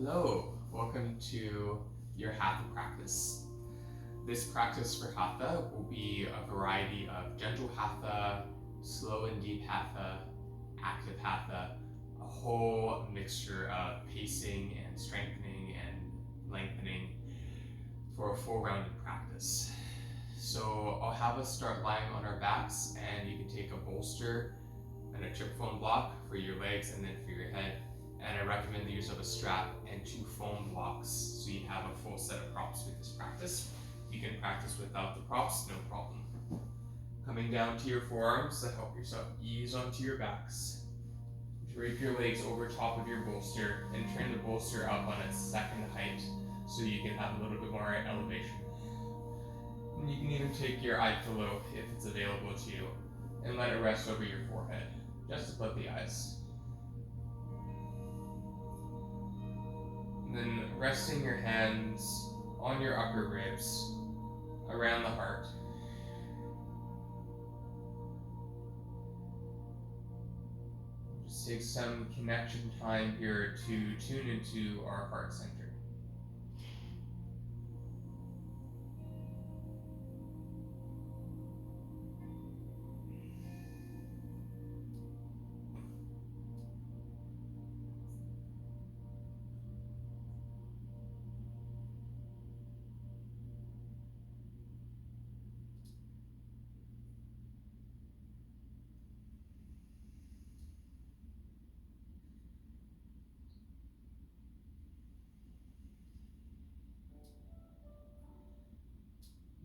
Hello, welcome to your Hatha practice. This practice for Hatha will be a variety of gentle Hatha, slow and deep Hatha, active Hatha, a whole mixture of pacing and strengthening and lengthening for a full rounded practice. So I'll have us start lying on our backs, and you can take a bolster and a chip foam block for your legs and then for your head. And I recommend the use of a strap and 2 foam blocks so you have a full set of props with this practice. You can practice without the props, no problem. Coming down to your forearms to help yourself ease onto your backs. Drape your legs over top of your bolster and turn the bolster up on its second height so you can have a little bit more elevation. And you can even take your eye pillow if it's available to you and let it rest over your forehead, just above the eyes. And then resting your hands on your upper ribs, around the heart. Just take some connection time here to tune into our heart center.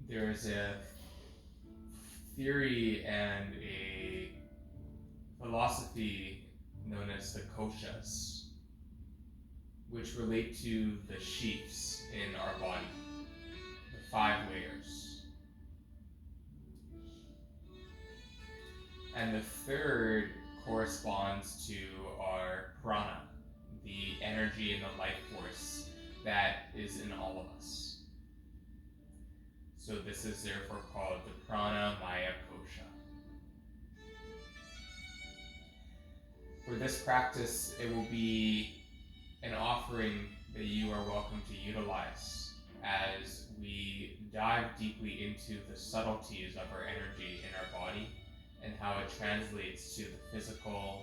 There is a theory and a philosophy known as the koshas, which relate to the sheaths in our body, the 5 layers. And the third corresponds to our prana, the energy and the life force that is in all of us. So this is therefore called the Pranamaya Kosha. For this practice, it will be an offering that you are welcome to utilize as we dive deeply into the subtleties of our energy in our body and how it translates to the physical,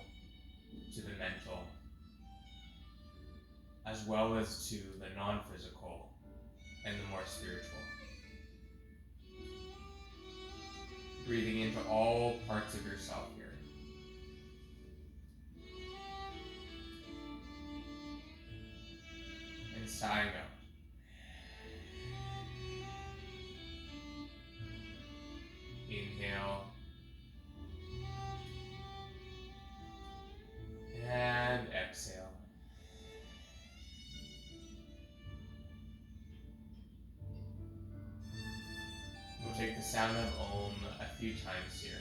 to the mental, as well as to the non-physical and the more spiritual. Breathing into all parts of yourself here. And sighing out. Inhale. And exhale. We'll take the sound of Om a few times here.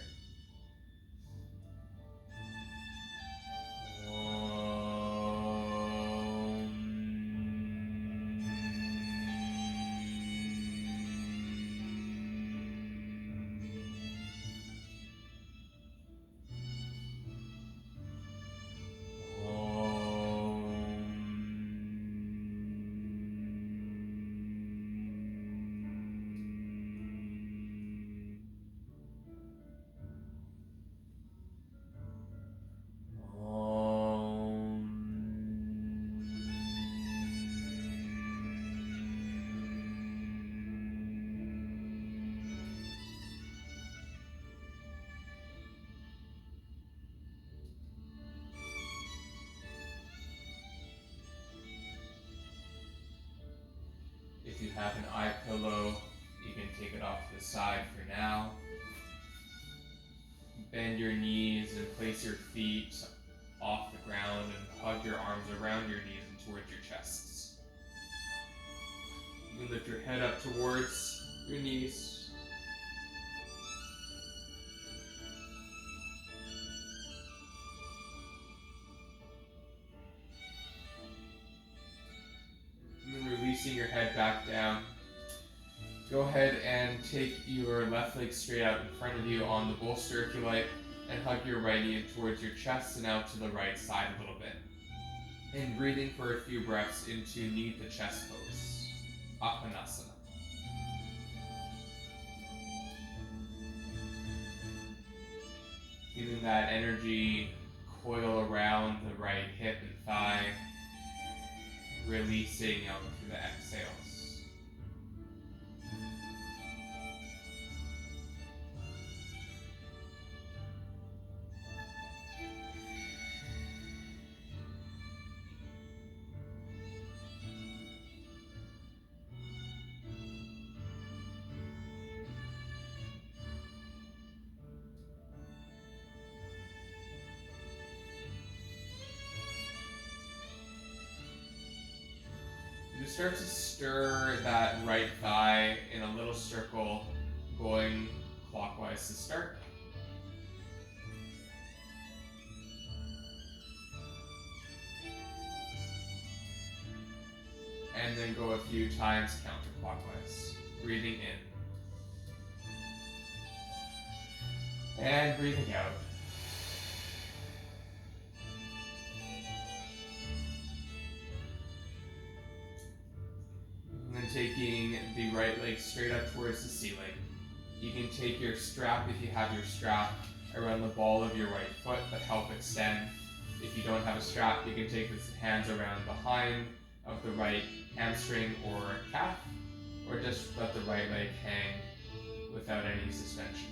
If you have an eye pillow, you can take it off to the side for now. Bend your knees and place your feet off the ground and hug your arms around your knees and towards your chests. You can lift your head up towards your knees. Releasing your head back down. Go ahead and take your left leg straight out in front of you on the bolster if you like, and hug your right knee in towards your chest and out to the right side a little bit. And breathing for a few breaths into knee to chest pose, Apanasana. Feeling that energy coil around the right hip and thigh, releasing out through the exhales. You start to stir that right thigh in a little circle, going clockwise to start. And then go a few times counterclockwise, breathing in. And breathing out. And then taking the right leg straight up towards the ceiling. You can take your strap, if you have your strap, around the ball of your right foot to help extend. If you don't have a strap, you can take the hands around behind of the right hamstring or calf, or just let the right leg hang without any suspension.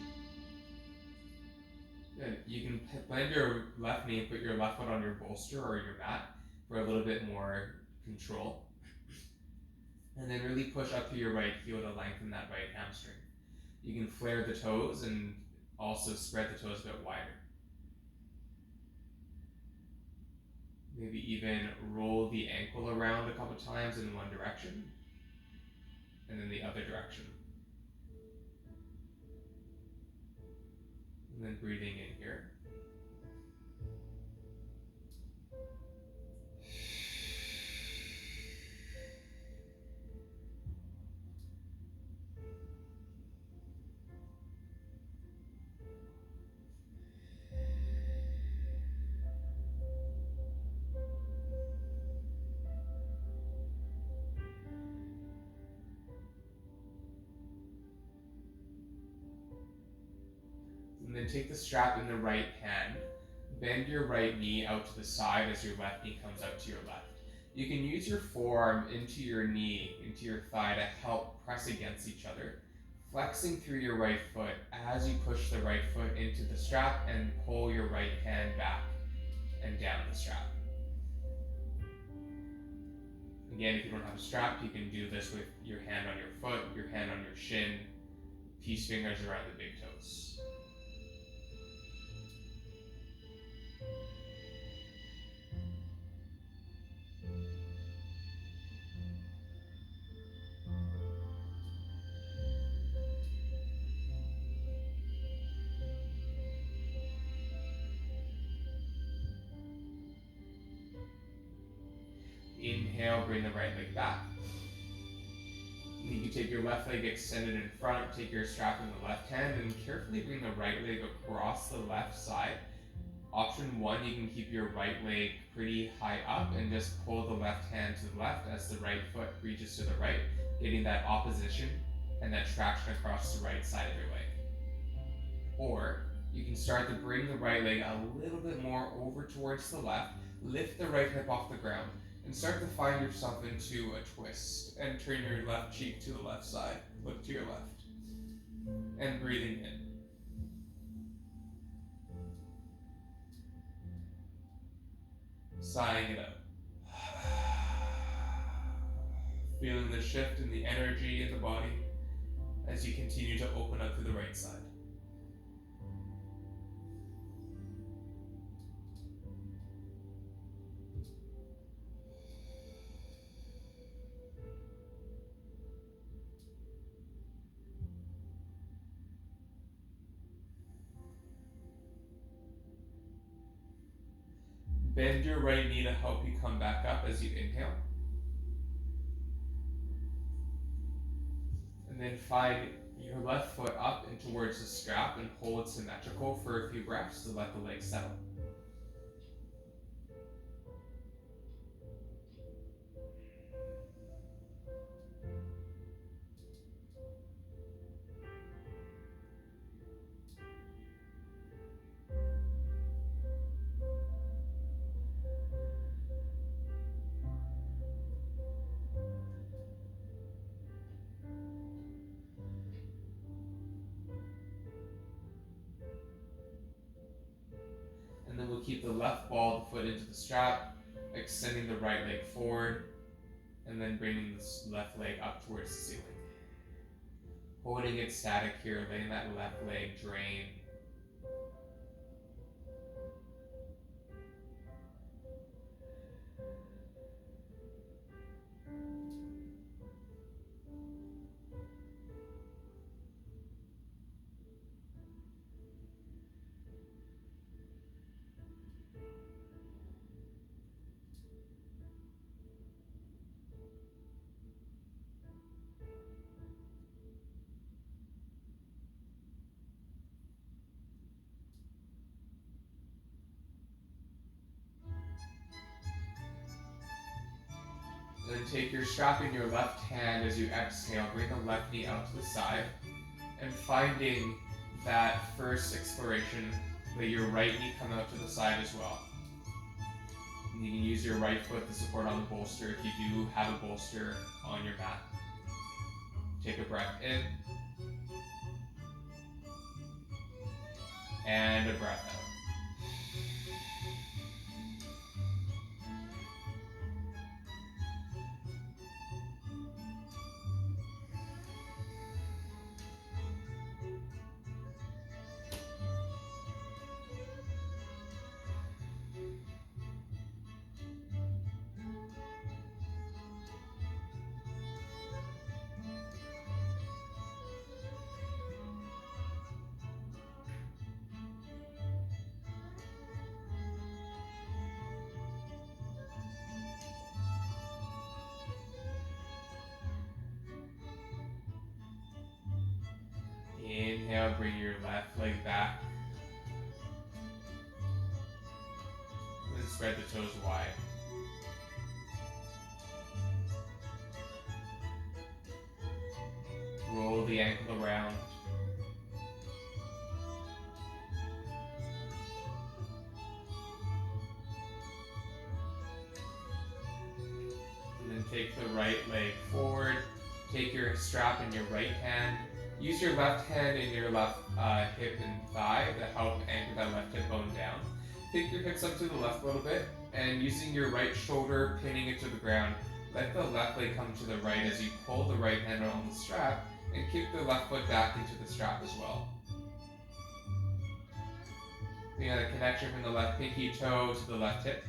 Good. You can bend your left knee and put your left foot on your bolster or your mat for a little bit more control. And then really push up to your right heel to lengthen that right hamstring. You can flare the toes and also spread the toes a bit wider. Maybe even roll the ankle around a couple times in one direction and then the other direction. And then breathing in here. And then take the strap in the right hand. Bend your right knee out to the side as your left knee comes out to your left. You can use your forearm into your knee, into your thigh to help press against each other, flexing through your right foot as you push the right foot into the strap and pull your right hand back and down the strap. Again, if you don't have a strap, you can do this with your hand on your foot, your hand on your shin, peace fingers around the big toes. Inhale, bring the right leg back. You can take your left leg extended in front, take your strap in the left hand, and carefully bring the right leg across the left side. Option one, you can keep your right leg pretty high up and just pull the left hand to the left as the right foot reaches to the right, getting that opposition and that traction across the right side of your leg. Or you can start to bring the right leg a little bit more over towards the left, lift the right hip off the ground, and start to find yourself into a twist and turn your left cheek to the left side. Look to your left. And breathing in. Sighing it out. Feeling the shift in the energy in the body as you continue to open up to the right side. Bend your right knee to help you come back up as you inhale. And then find your left foot up and towards the strap and pull it symmetrical for a few breaths to let the legs settle. keep the left ball of the foot into the strap, extending the right leg forward, and then bringing this left leg up towards the ceiling. Holding it static here, letting that left leg drain. Then take your strap in your left hand as you exhale, bring the left knee out to the side, and finding that first exploration, let your right knee come out to the side as well. And you can use your right foot to support on the bolster if you do have a bolster on your mat. Take a breath in, and a breath out. Inhale, bring your left leg back. And spread the toes wide. Roll the ankle around. And then take the right leg forward. Take your strap in your right hand. Use your left hand in your left hip and thigh to help anchor that left hip bone down. Take your hips up to the left a little bit, and using your right shoulder, pinning it to the ground, let the left leg come to the right as you pull the right hand on the strap, and kick the left foot back into the strap as well. You got a connection from the left pinky toe to the left hip.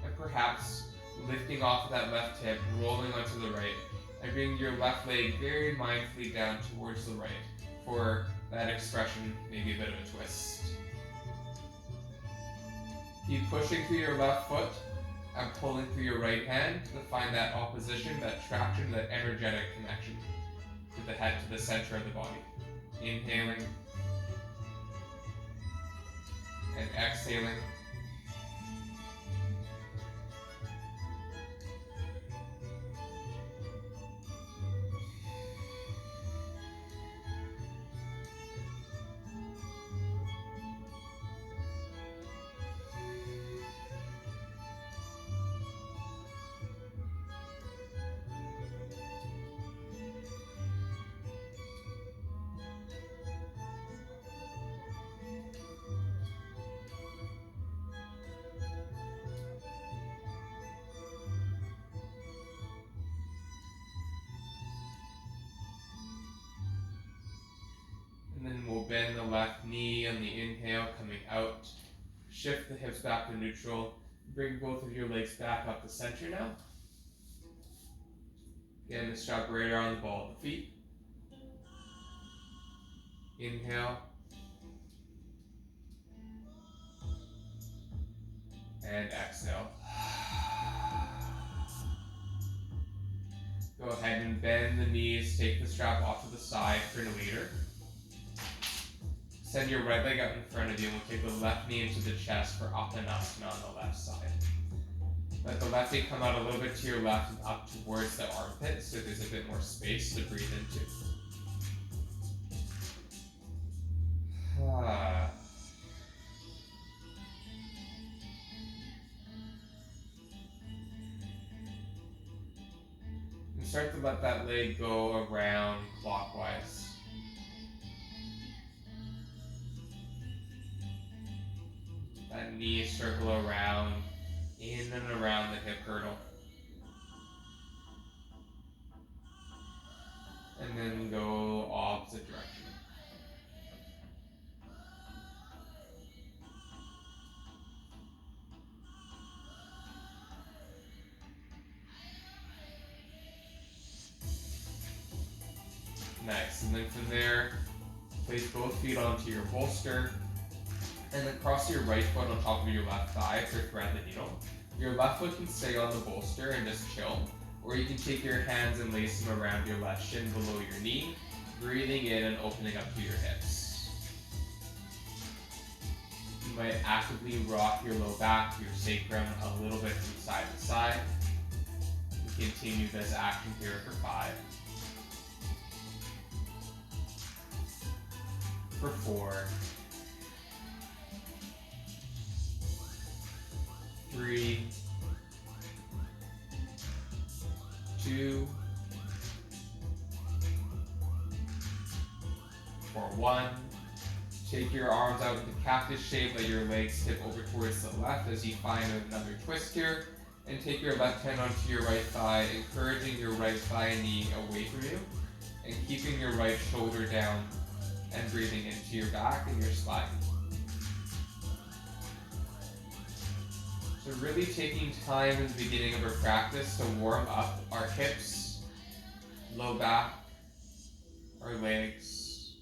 And perhaps lifting off of that left hip, rolling onto the right, and bring your left leg very mindfully down towards the right for that expression, maybe a bit of a twist. Keep pushing through your left foot and pulling through your right hand to find that opposition, that traction, that energetic connection to the head, to the center of the body. Inhaling and exhaling. And then we'll bend the left knee on the inhale, coming out. Shift the hips back to neutral. Bring both of your legs back up to center now. Again, the strap right around the ball of the feet. Inhale. And exhale. Go ahead and bend the knees, take the strap off to the side for an leader. Send your right leg out in front of you, and we'll take the left knee into the chest for Uttanasana on the left side. Let the left knee come out a little bit to your left and up towards the armpit so there's a bit more space to breathe into. And start to let that leg go around clockwise. That knee circle around, in and around the hip girdle. And then go opposite direction. Nice. And then from there, place both feet onto your bolster. And then cross your right foot on top of your left thigh for thread the needle. Your left foot can stay on the bolster and just chill. Or you can take your hands and lace them around your left shin below your knee, breathing in and opening up to your hips. You might actively rock your low back, your sacrum a little bit from side to side. You continue this action here for 5. For 4. 3, 2, for 1. Take your arms out into cactus shape, let your legs tip over towards the left as you find another twist here. And take your left hand onto your right thigh, encouraging your right thigh and knee away from you. And keeping your right shoulder down and breathing into your back and your spine. So really taking time in the beginning of our practice to warm up our hips, low back, our legs.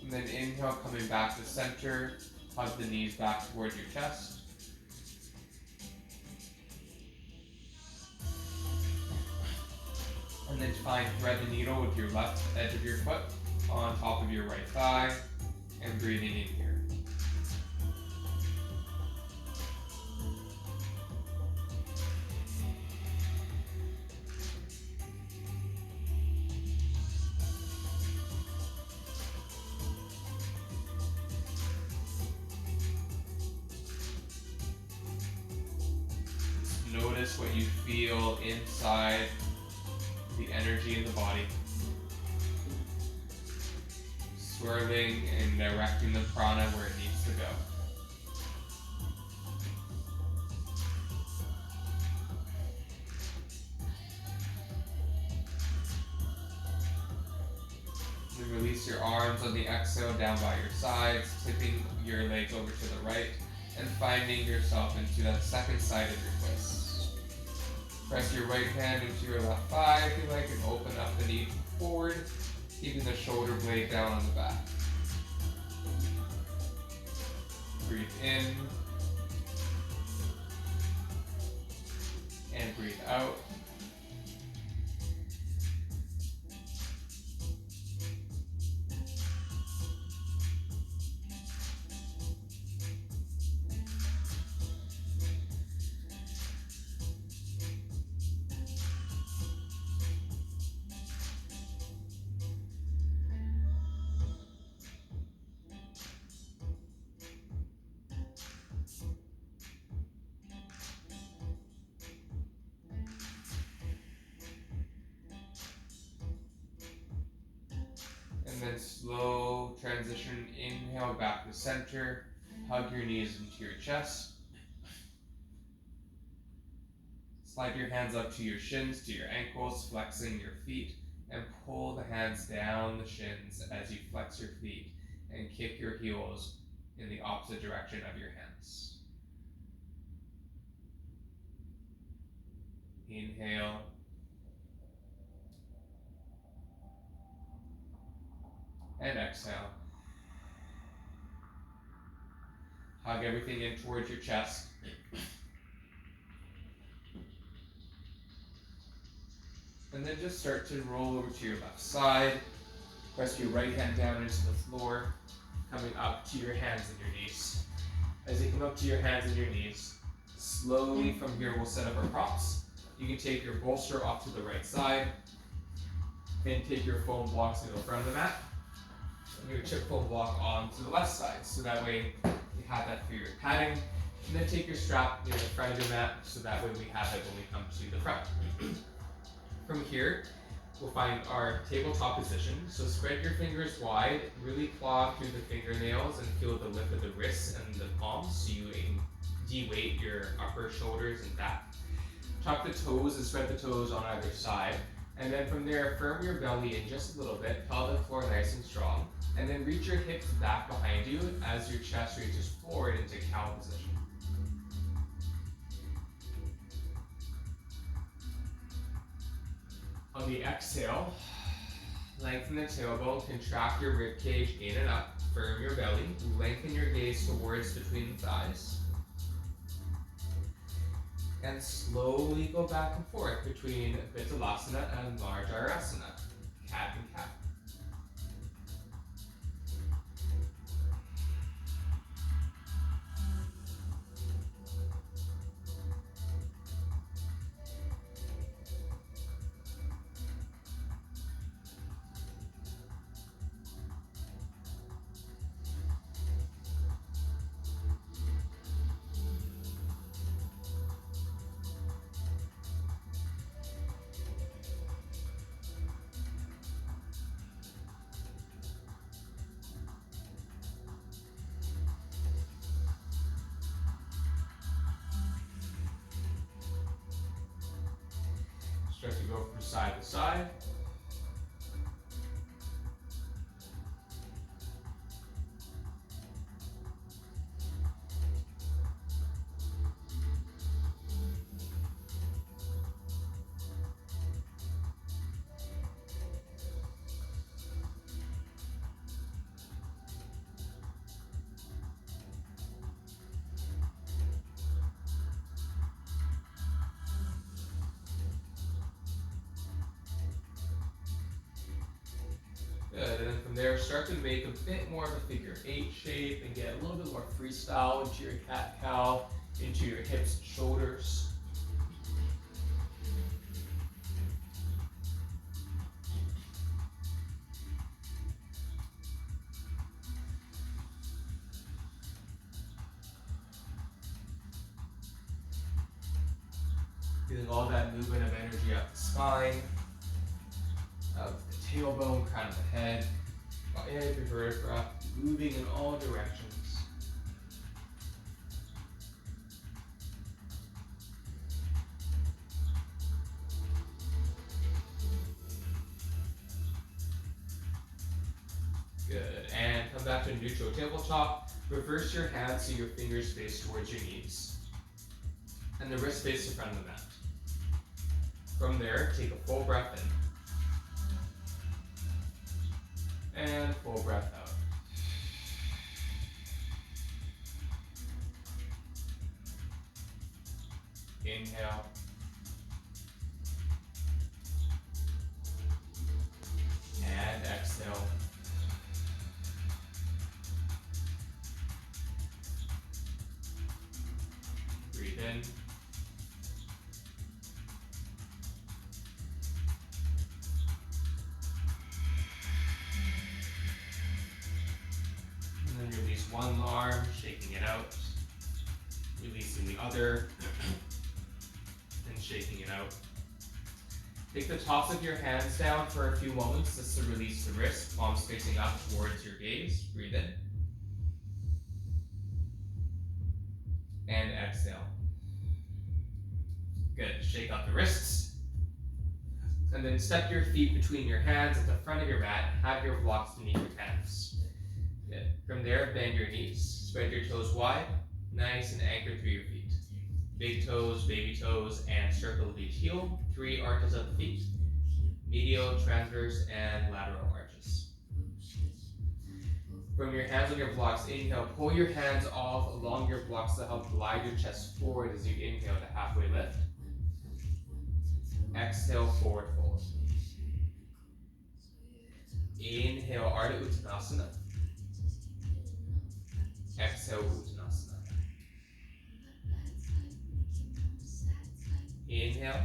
And then inhale, coming back to center. Hug the knees back towards your chest. And then try and thread the needle with your left edge of your foot on top of your right thigh and breathing in here. Notice what you feel inside, the energy in the body. Swirling and directing the prana where it needs to go. Then release your arms on the exhale down by your sides, tipping your legs over to the right, and finding yourself into that second side of your twist. Press your right hand into your left thigh if you like and open up the knee forward, keeping the shoulder blade down on the back. Breathe in and breathe out. And then slow transition, inhale back to center, hug your knees into your chest. Slide your hands up to your shins, to your ankles, flexing your feet, and pull the hands down the shins as you flex your feet and kick your heels in the opposite direction of your hands. Inhale. And exhale. Hug everything in towards your chest. And then just start to roll over to your left side. Press your right hand down into the floor, coming up to your hands and your knees. As you come up to your hands and your knees, Slowly from here, we'll set up our props. You can take your bolster off to the right side and take your foam blocks to the front of the mat. And your chip foam block on to the left side. So that way you have that for your padding. And then take your strap near the front of your mat, so that way we have it when we come to the front. From here, we'll find our tabletop position. So spread your fingers wide, really claw through the fingernails and feel the lift of the wrists and the palms, so you de-weight your upper shoulders and back. Tuck the toes and spread the toes on either side. And then from there, firm your belly in just a little bit, pelvic floor nice and strong. And then reach your hips back behind you as your chest reaches forward into cow position. On the exhale, lengthen the tailbone, contract your rib cage in and up, firm your belly, lengthen your gaze towards between the thighs. And slowly go back and forth between Vithalasana and Marjarasana, cat and cat. Start to go from side to side. Good, and then from there, start to make a bit more of a figure 8 shape and get a little bit more freestyle into your cat-cow, into your hips and shoulders. Feeling all that movement of energy up the spine, out the tailbone, crown of the head, every vertebra, moving in all directions. Good, and come back to neutral tabletop. Reverse your hands so your fingers face towards your knees, and the wrist face in front of the mat. From there, take a full breath in, and full breath out. Inhale. And exhale. Breathe in. And then release one arm, shaking it out. Releasing the other. And shaking it out. Take the tops of your hands down for a few moments just to release the wrist, palms facing up towards your gaze. Breathe in. And exhale. Good. Shake out the wrists. And then step your feet between your hands at the front of your mat. Have your blocks beneath your calves. Good. From there, bend your knees. Spread your toes wide. Nice and anchored through your feet. Big toes, baby toes, and circle of each heel. 3 arches of the feet. Medial, transverse, and lateral arches. From your hands on your blocks, inhale, pull your hands off along your blocks to help glide your chest forward as you inhale to halfway lift. Exhale, forward fold. Inhale, Ardha Uttanasana. Exhale, Uttanasana. Inhale.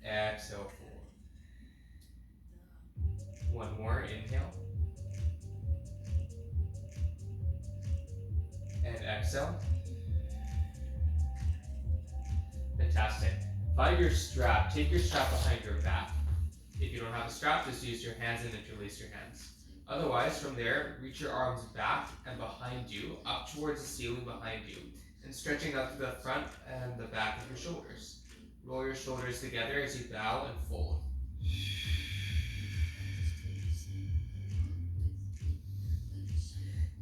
Exhale, fold. One more, inhale. And exhale. Fantastic. Find your strap. Take your strap behind your back. If you don't have a strap, just use your hands and interlace your hands. Otherwise, from there, reach your arms back and behind you, up towards the ceiling behind you, and stretching up to the front and the back of your shoulders. Roll your shoulders together as you bow and fold.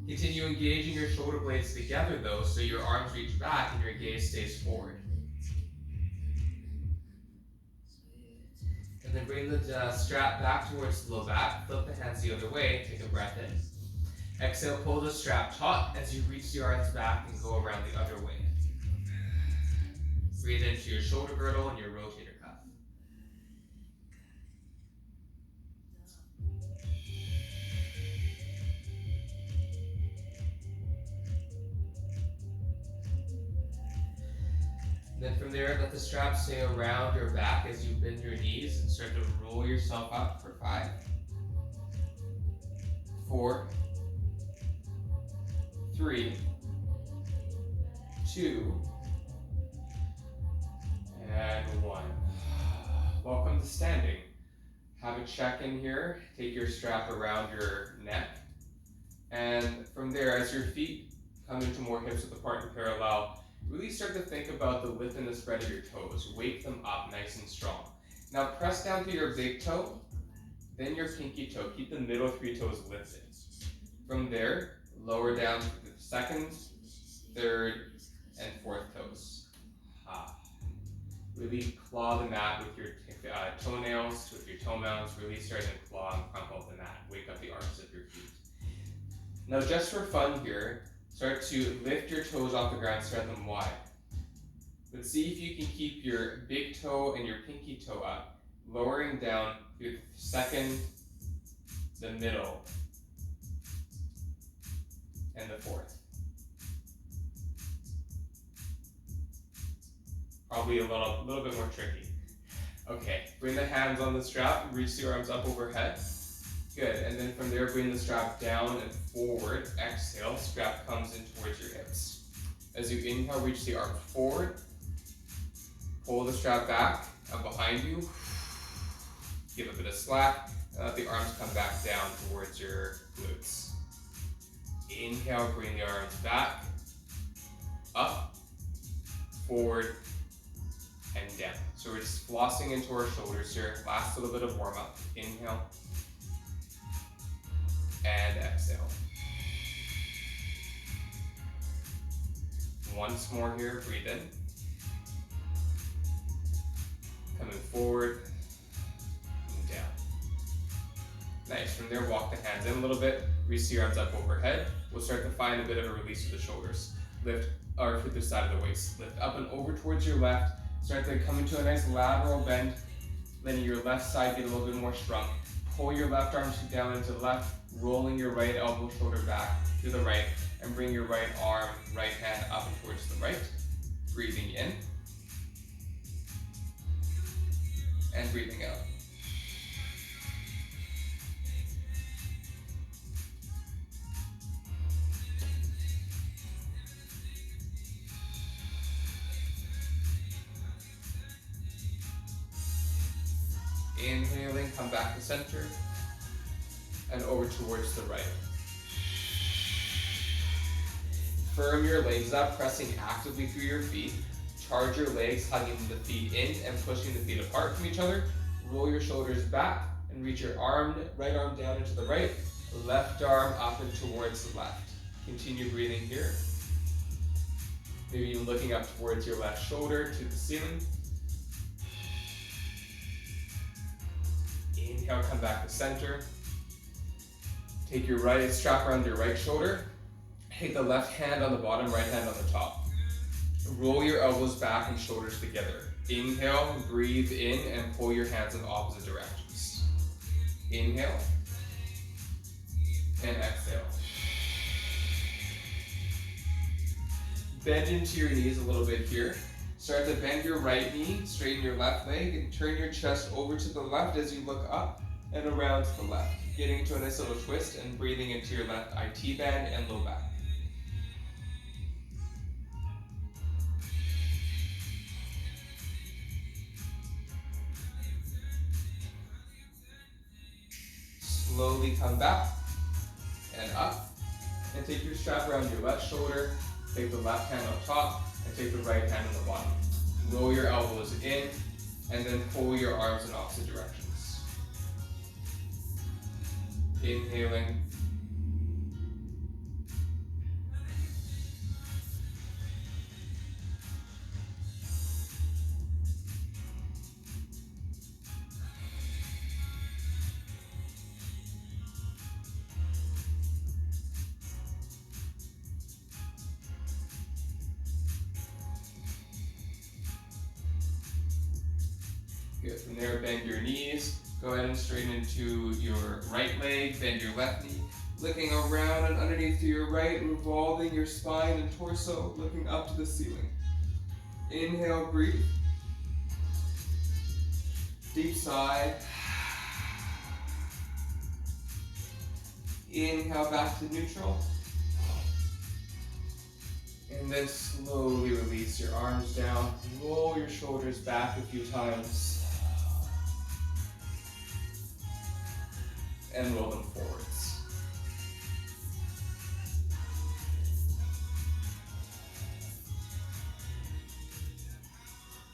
Continue engaging your shoulder blades together though, so your arms reach back and your gaze stays forward. And then bring the strap back towards the low back, flip the hands the other way, take a breath in. Exhale, pull the strap taut as you reach the arms back and go around the other way. Breathe into your shoulder girdle and your rotator cuff. Then from there, let the strap stay around your back as you bend your knees and start to roll yourself up for 5, 4, 3, 2, and 1. Welcome to standing. Have a check-in here. Take your strap around your neck. And from there, as your feet come into more hips width apart and parallel, really start to think about the width and the spread of your toes. Wake them up nice and strong. Now press down to your big toe, then your pinky toe. Keep the middle 3 toes lifted. From there, lower down to the 2nd, 3rd, and 4th toes. Really claw the mat with your toenails, with your toe mounts. Really start to claw and crumple up the mat. Wake up the arms of your feet. Now just for fun here, start to lift your toes off the ground, spread them wide. But see if you can keep your big toe and your pinky toe up, lowering down through the 2nd, the middle, and the 4th. Probably a little bit more tricky. Okay, bring the hands on the strap, reach the arms up overhead. Good, and then from there, bring the strap down and forward. Exhale, strap comes in towards your hips. As you inhale, reach the arms forward. Pull the strap back and behind you. Give a bit of slack, and let the arms come back down towards your glutes. Inhale, bring the arms back, up, forward, and down. So we're just flossing into our shoulders here. Last little bit of warm up. Inhale. And exhale. Once more here, breathe in. Coming forward and down. Nice, from there walk the hands in a little bit, reach the arms up overhead. We'll start to find a bit of a release of the shoulders. Lift, or to the side of the waist. Lift up and over towards your left. Start to come into a nice lateral bend. Letting your left side get a little bit more shrunk. Pull your left arm down into the left, rolling your right elbow, shoulder back to the right, and bring your right arm, right hand up and towards the right. Breathing in, and breathing out. Inhaling, come back to center, and over towards the right. Firm your legs up, pressing actively through your feet. Charge your legs, hugging the feet in and pushing the feet apart from each other. Roll your shoulders back and reach your right arm down into the right, left arm up and towards the left. Continue breathing here. Maybe even looking up towards your left shoulder to the ceiling. Inhale, come back to center. Take your right strap around your right shoulder. Take the left hand on the bottom, right hand on the top. Roll your elbows back and shoulders together. Inhale, breathe in and pull your hands in opposite directions. Inhale and exhale. Bend into your knees a little bit here. Start to bend your right knee, straighten your left leg, and turn your chest over to the left as you look up and around to the left. Getting into a nice little twist and breathing into your left IT band and low back. Slowly come back and up. And take your strap around your left shoulder. Take the left hand on top and take the right hand on the bottom. Roll your elbows in and then pull your arms in opposite directions. Inhaling. Good. From there, bend your knees. Go ahead and straighten into your right leg, bend your left knee. Looking around and underneath to your right, revolving your spine and torso, looking up to the ceiling. Inhale, breathe. Deep sigh. Inhale back to neutral. And then slowly release your arms down. Roll your shoulders back a few times. And roll them forwards.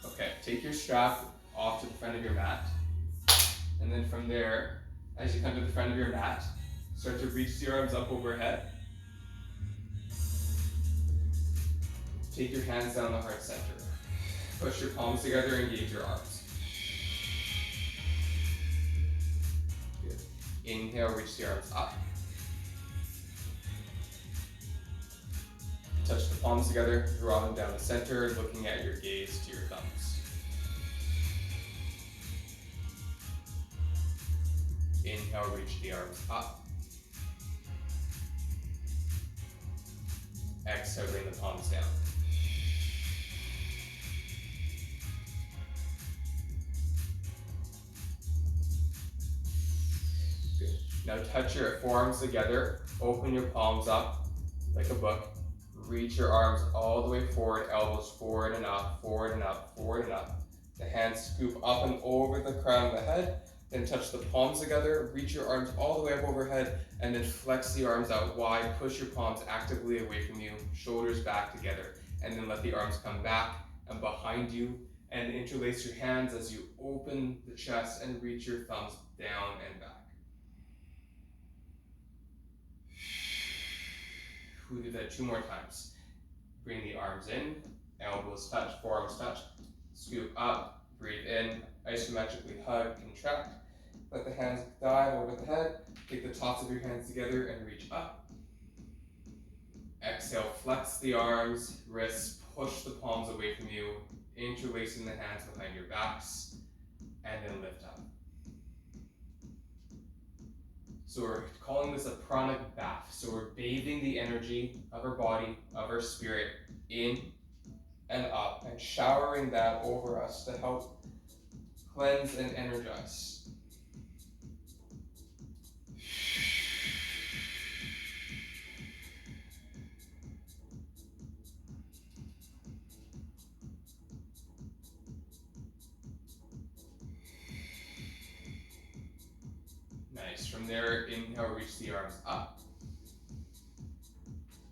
Okay, take your strap off to the front of your mat. And then from there, as you come to the front of your mat, start to reach the arms up overhead. Take your hands down the heart center. Push your palms together, engage your arms. Good. Inhale, reach the arms up. Touch the palms together, draw them down the center, looking at your gaze to your thumbs. Inhale, reach the arms up. Exhale, bring the palms down. Good. Now touch your forearms together, open your palms up like a book. Reach your arms all the way forward, elbows forward and up, forward and up, forward and up. The hands scoop up and over the crown of the head. Then touch the palms together, reach your arms all the way up overhead, and then flex the arms out wide. Push your palms actively away from you, shoulders back together. And then let the arms come back and behind you, and interlace your hands as you open the chest and reach your thumbs down and back. We do that 2 more times. Bring the arms in, elbows touch, forearms touch, scoop up, breathe in, isometrically hug, contract. Let the hands dive over the head, take the tops of your hands together and reach up. Exhale, flex the arms, wrists, push the palms away from you, interlacing the hands behind your backs, and then lift up. So we're calling this a pranic bath. So we're bathing the energy of our body, of our spirit, in and up, and showering that over us to help cleanse and energize. Nice. From there, inhale, reach the arms up.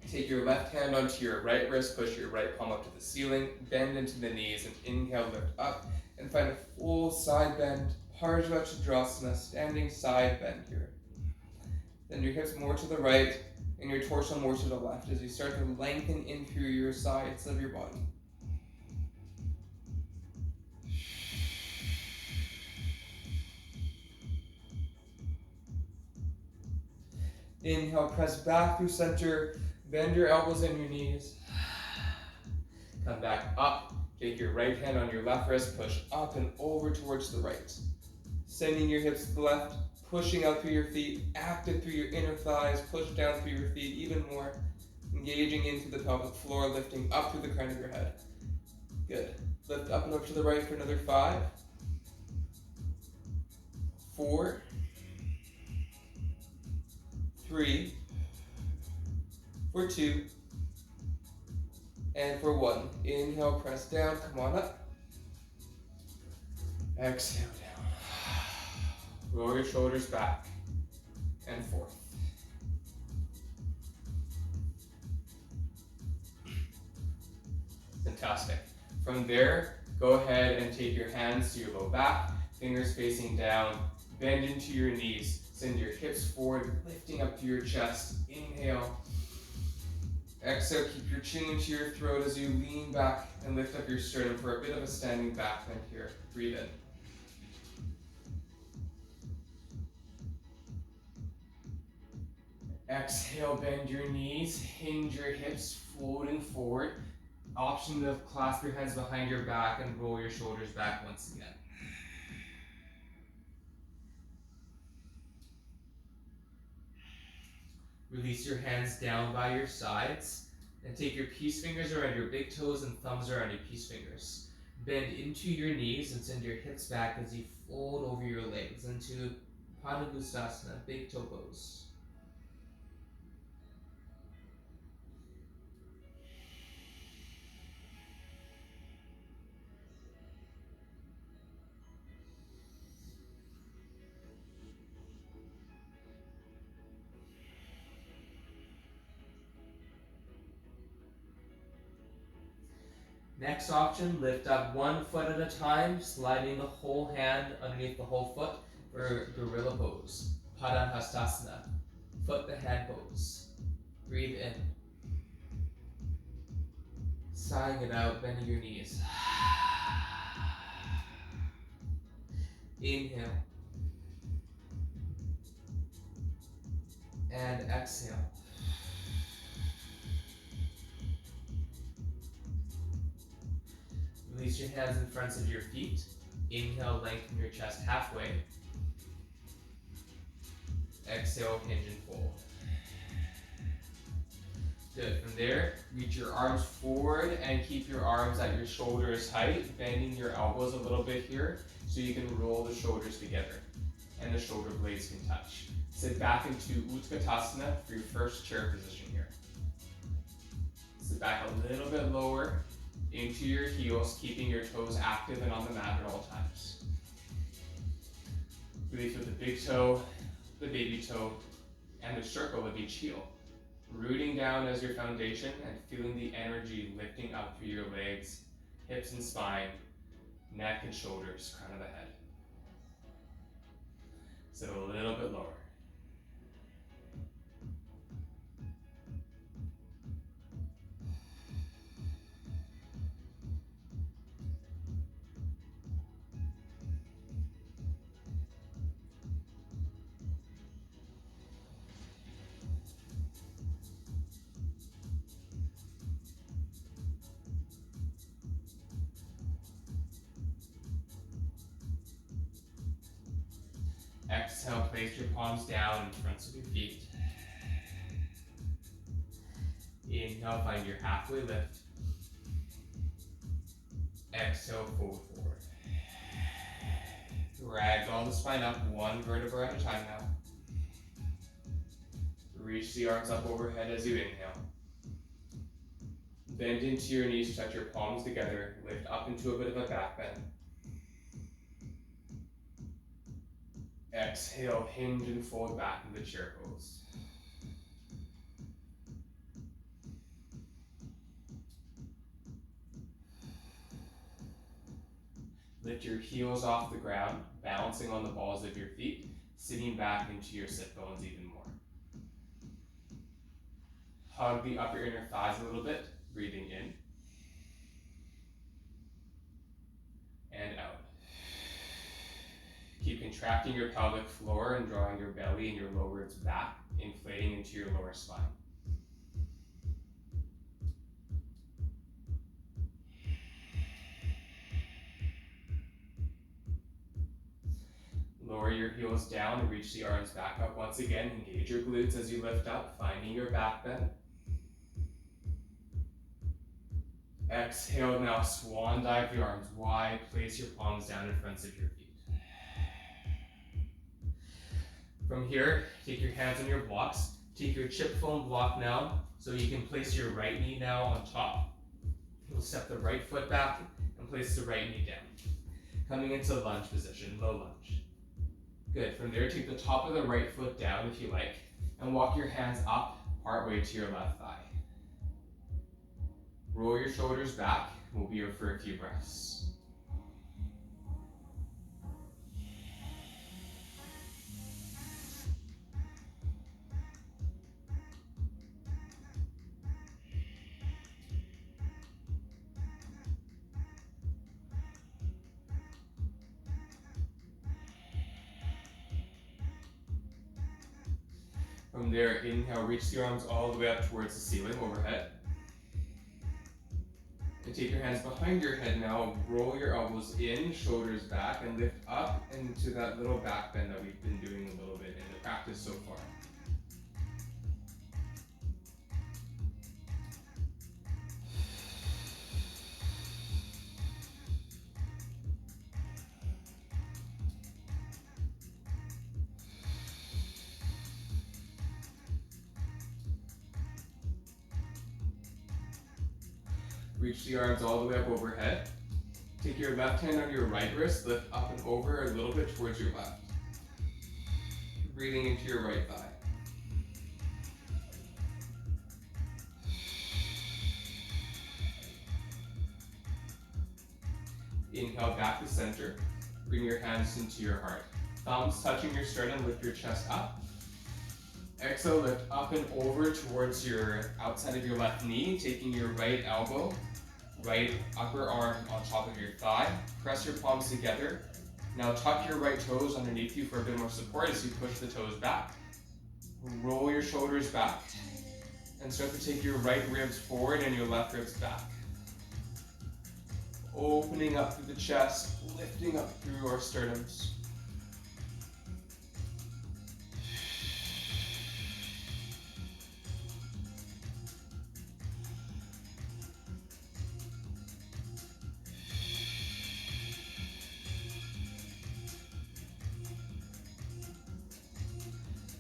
Take your left hand onto your right wrist, push your right palm up to the ceiling, bend into the knees, and inhale, lift up, and find a full side bend, Parsvachadrasana, standing side bend here. Then your hips more to the right, and your torso more to the left as you start to lengthen in through your sides of your body. Inhale, press back through center, bend your elbows and your knees. Come back up, take your right hand on your left wrist, push up and over towards the right. Sending your hips to the left, pushing out through your feet, active through your inner thighs, push down through your feet even more. Engaging into the pelvic floor, lifting up through the crown of your head. Good. Lift up and over to the right for another 5, 4, 3, for 2, and for 1. Inhale, press down, come on up. Exhale down. Roll your shoulders back and forth. Fantastic. From there, go ahead and take your hands to your low back, fingers facing down, bend into your knees, send your hips forward, lifting up to your chest. Inhale. Exhale, keep your chin into your throat as you lean back and lift up your sternum for a bit of a standing back bend here. Breathe in. Exhale, bend your knees, hinge your hips, floating forward. Option to clasp your hands behind your back and roll your shoulders back once again. Release your hands down by your sides and take your peace fingers around your big toes and thumbs around your peace fingers. Bend into your knees and send your hips back as you fold over your legs into Padangusthasana, big toe pose. Next option, lift up one foot at a time, sliding the whole hand underneath the whole foot for gorilla pose. Padangusthasana, foot to hand pose. Breathe in. Sighing it out, bending your knees. Inhale. And exhale. Release your hands in front of your feet. Inhale, lengthen your chest halfway. Exhale, hinge and fold. Good. From there, reach your arms forward and keep your arms at your shoulders height, bending your elbows a little bit here so you can roll the shoulders together and the shoulder blades can touch. Sit back into Utkatasana for your first chair position here. Sit back a little bit lower into your heels, keeping your toes active and on the mat at all times. Release with the big toe, the baby toe, and the circle of each heel. Rooting down as your foundation and feeling the energy lifting up through your legs, hips and spine, neck and shoulders, crown of the head. Sit a little bit lower. Exhale, place your palms down in front of your feet. Inhale, find your halfway lift. Exhale, fold forward. Ragdoll the spine up, one vertebra at a time now. Reach the arms up overhead as you inhale. Bend into your knees, touch your palms together, lift up into a bit of a back bend. Exhale, hinge and fold back into chair pose. Lift your heels off the ground, balancing on the balls of your feet, sitting back into your sit bones even more. Hug the upper inner thighs a little bit, breathing in and out. Keep contracting your pelvic floor and drawing your belly and your lower ribs back, inflating into your lower spine. Lower your heels down and reach the arms back up once again. Engage your glutes as you lift up, finding your back bend. Exhale, now swan dive your arms wide. Place your palms down in front of your feet. From here, take your hands on your blocks. Take your chip foam block now, so you can place your right knee now on top. You'll step the right foot back and place the right knee down. Coming into lunge position, low lunge. Good. From there, take the top of the right foot down if you like, and walk your hands up partway to your left thigh. Roll your shoulders back. We'll be here for a few breaths. From there, inhale, reach the arms all the way up towards the ceiling overhead. And take your hands behind your head now, roll your elbows in, shoulders back, and lift up into that little back bend that we've been doing a little bit in the practice so far. Reach the arms all the way up overhead. Take your left hand on your right wrist, lift up and over a little bit towards your left. Breathing into your right thigh. Inhale back to center. Bring your hands into your heart. Thumbs touching your sternum, lift your chest up. Exhale, lift up and over towards your outside of your left knee, taking your right elbow, right upper arm on top of your thigh. Press your palms together. Now tuck your right toes underneath you for a bit more support as you push the toes back. Roll your shoulders back and start to take your right ribs forward and your left ribs back. Opening up through the chest, lifting up through our sternums.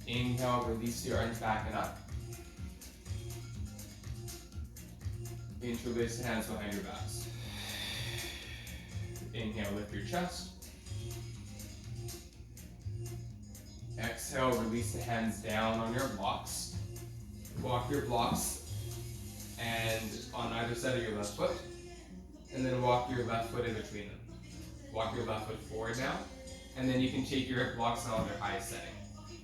Inhale, release your arms back and up. Interlace the hands behind your backs. Inhale, lift your chest. Exhale, release the hands down on your blocks. Walk your blocks and on either side of your left foot. And then walk your left foot in between them. Walk your left foot forward now. And then you can take your hip blocks now on their highest setting.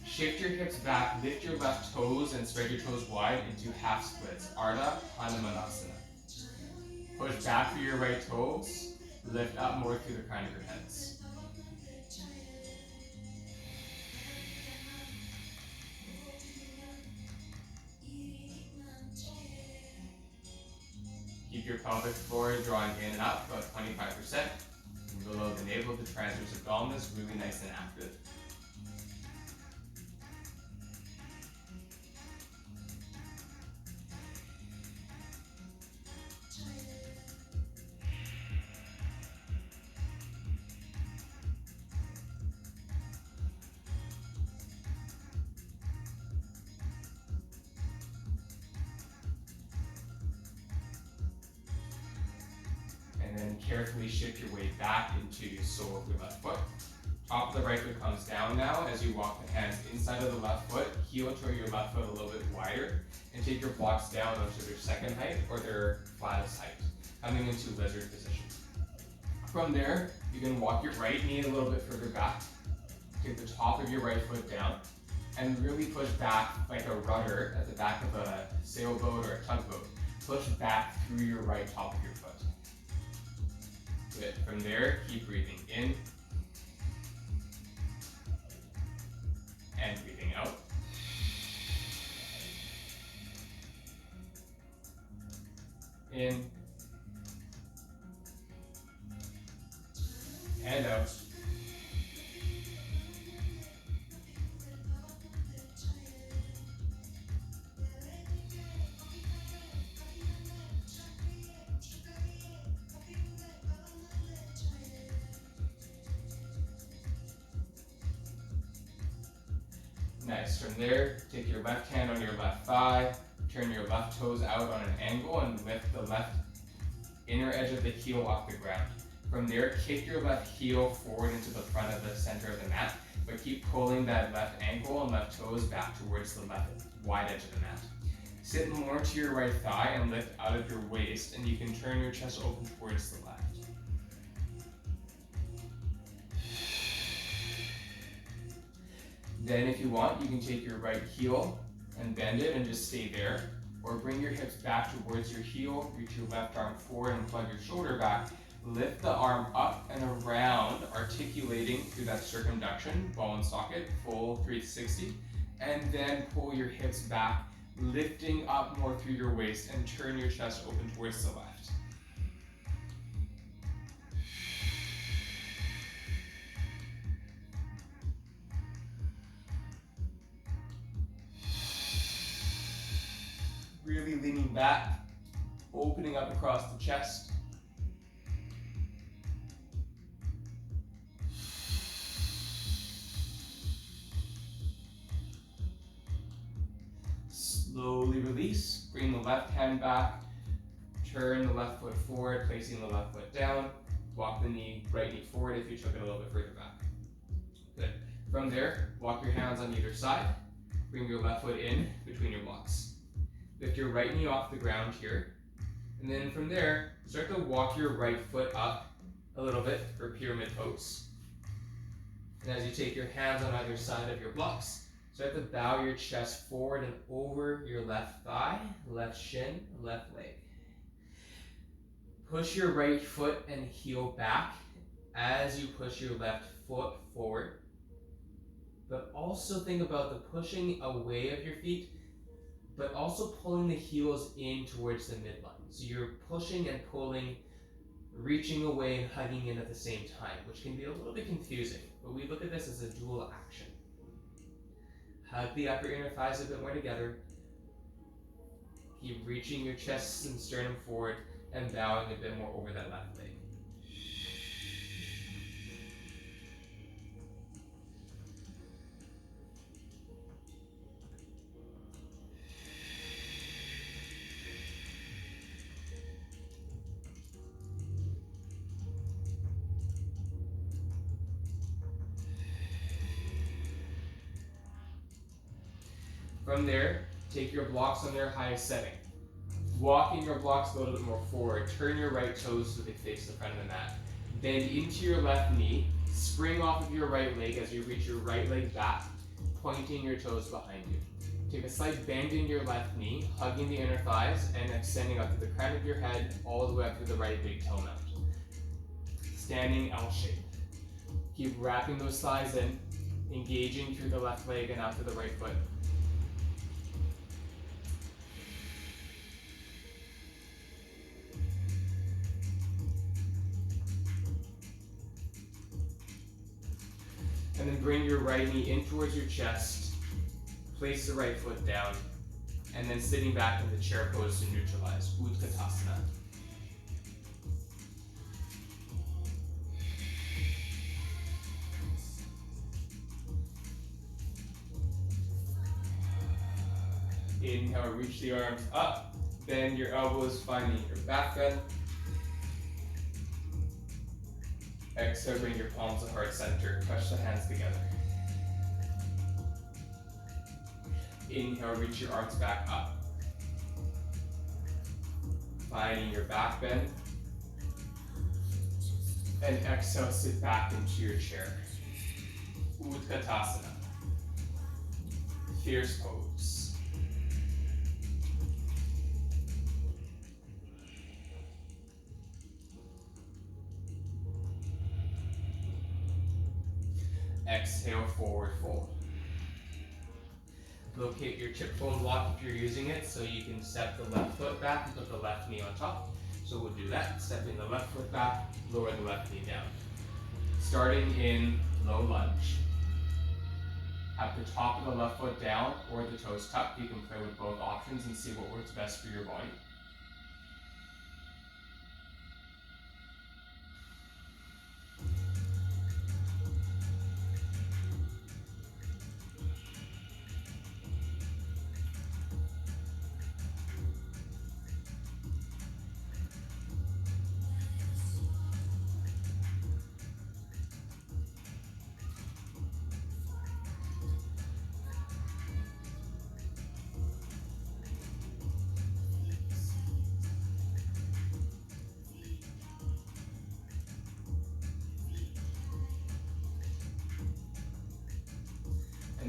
Shift your hips back, lift your left toes and spread your toes wide into half splits. Ardha Hanumanasana. Push back through your right toes, lift up more through the crown of your heads. Keep your pelvic floor drawing in and up about 25%. And below the navel, the transverse abdomen is really nice and active. And then carefully shift your weight back into the sole of your left foot. Top of the right foot comes down now as you walk the hands inside of the left foot, heel toward your left foot a little bit wider, and take your blocks down onto their second height or their flattest height, coming into lizard position. From there, you can walk your right knee a little bit further back, take the top of your right foot down, and really push back like a rudder at the back of a sailboat or a tugboat. Push back through your right top of your foot. Good. From there, keep breathing in and breathing out. In and out. Nice. From there, take your left hand on your left thigh, turn your left toes out on an angle, and lift the left inner edge of the heel off the ground. From there, kick your left heel forward into the front of the center of the mat, but keep pulling that left ankle and left toes back towards the left wide edge of the mat. Sit more to your right thigh and lift out of your waist, and you can turn your chest open towards the left. Then if you want, you can take your right heel and bend it and just stay there, or bring your hips back towards your heel, reach your left arm forward and plug your shoulder back, lift the arm up and around, articulating through that circumduction, ball and socket, full 360, and then pull your hips back, lifting up more through your waist and turn your chest open towards the left. Really leaning back, opening up across the chest. Slowly release, bring the left hand back, turn the left foot forward, placing the left foot down, walk the right knee forward if you took it a little bit further back. Good. From there, walk your hands on either side, bring your left foot in between your blocks. Lift your right knee off the ground here, and then from there, start to walk your right foot up a little bit for pyramid pose. And as you take your hands on either side of your blocks, start to bow your chest forward and over your left thigh, left shin, left leg. Push your right foot and heel back as you push your left foot forward. But also think about the pushing away of your feet, but also pulling the heels in towards the midline. So you're pushing and pulling, reaching away and hugging in at the same time, which can be a little bit confusing, but we look at this as a dual action. Hug the upper inner thighs a bit more together. Keep reaching your chest and sternum forward and bowing a bit more over that left leg. From there, take your blocks on their highest setting. Walking your blocks a little bit more forward. Turn your right toes so they face the front of the mat. Bend into your left knee. Spring off of your right leg as you reach your right leg back, pointing your toes behind you. Take a slight bend in your left knee, hugging the inner thighs and extending up to the crown of your head, all the way up to the right big toe mount. Standing L shape. Keep wrapping those thighs in, engaging through the left leg and out to the right foot. And then bring your right knee in towards your chest, place the right foot down, and then sitting back in the chair pose to neutralize, Utkatasana. Inhale, reach the arms up, bend your elbows, finding your back bend. Exhale, bring your palms to heart center, touch the hands together. Inhale, reach your arms back up. Finding your back bend. And exhale, sit back into your chair. Utkatasana. Fierce pose. Exhale, forward fold. Locate your chip bone block if you're using it, so you can step the left foot back and put the left knee on top. So we'll do that, stepping the left foot back, lower the left knee down. Starting in low lunge. Have the top of the left foot down or the toes tucked. You can play with both options and see what works best for your body.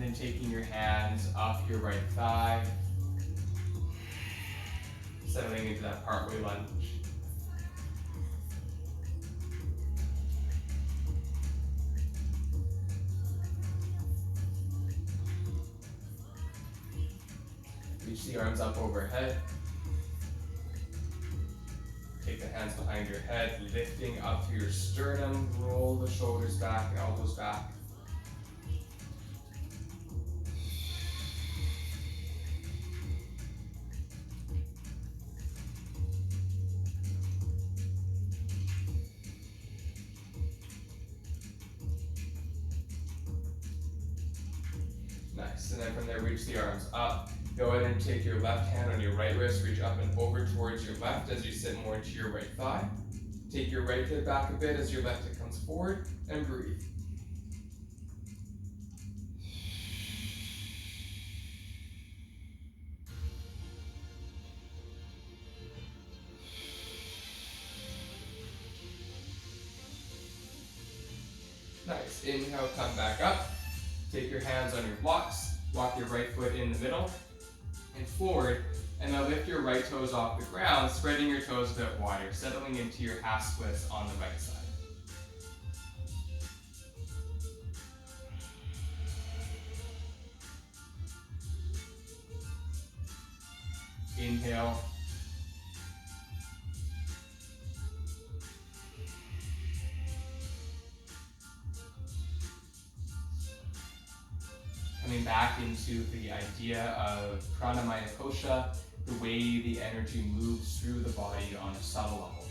then taking your hands up your right thigh, settling into that partway lunge. Reach the arms up overhead. Take the hands behind your head, lifting up through your sternum, roll the shoulders back, elbows back. Nice, and then from there, reach the arms up. Go ahead and take your left hand on your right wrist, reach up and over towards your left as you sit more into your right thigh. Take your right hip back a bit as your left hip comes forward, and breathe. Nice, inhale, come back up. Take your hands on your blocks, walk your right foot in the middle and forward, and now lift your right toes off the ground, spreading your toes a bit wider, settling into your half splits on the right side. Inhale. Coming back into the idea of Pranamaya Kosha, the way the energy moves through the body on a subtle level.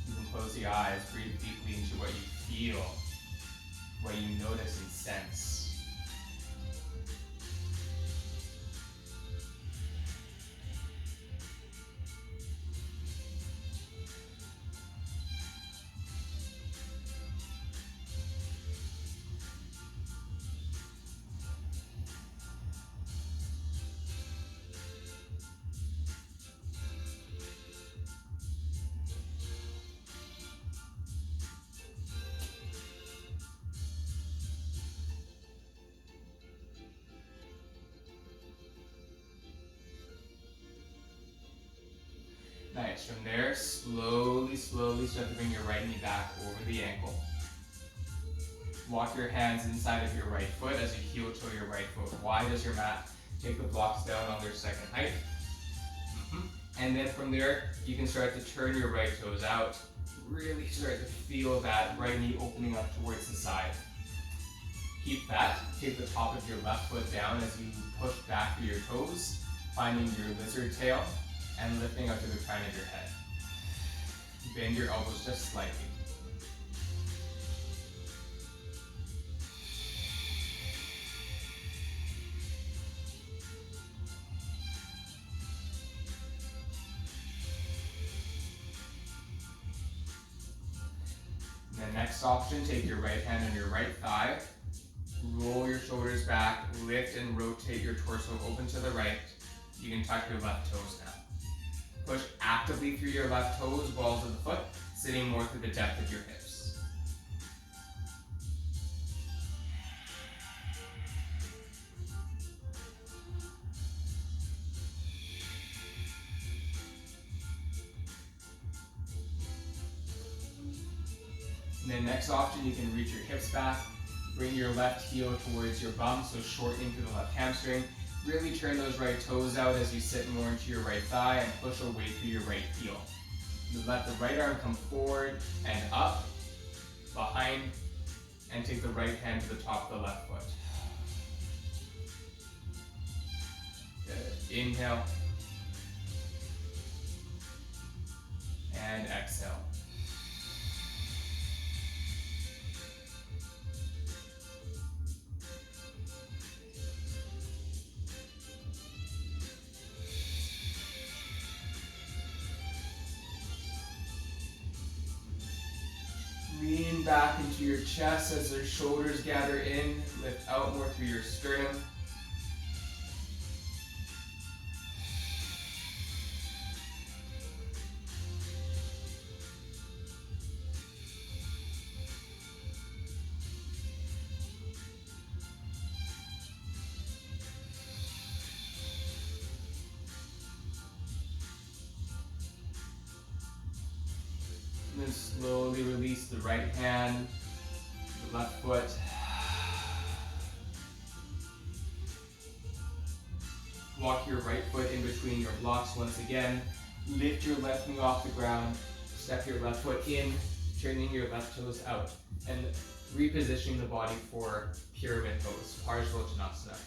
You can close the eyes, breathe deeply into what you feel, what you notice and sense. Nice. From there, slowly start to bring your right knee back over the ankle. Walk your hands inside of your right foot as you heel toe your right foot wide as your mat. Take the blocks down on their second height. And then from there, you can start to turn your right toes out. Really start to feel that right knee opening up towards the side. Keep that. Take the top of your left foot down as you push back through your toes, finding your lizard tail, and lifting up to the crown of your head. Bend your elbows just slightly. And the next option, take your right hand on your right thigh, roll your shoulders back, lift and rotate your torso open to the right. You can tuck your left toes now. Push actively through your left toes, balls of the foot, sitting more through the depth of your hips. And then next option, you can reach your hips back, bring your left heel towards your bum, so shortening through the left hamstring. Really turn those right toes out as you sit more into your right thigh and push away through your right heel. You let the right arm come forward and up, behind, and take the right hand to the top of the left foot. Good. Inhale. And exhale. Lean back into your chest as their shoulders gather in. Lift out more through your sternum. slowly release the right hand, the left foot. Walk your right foot in between your blocks once again. Lift your left knee off the ground. Step your left foot in, turning your left toes out, and repositioning the body for pyramid pose, Parsvottanasana.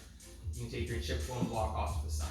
You can take your chip bone block off to the side.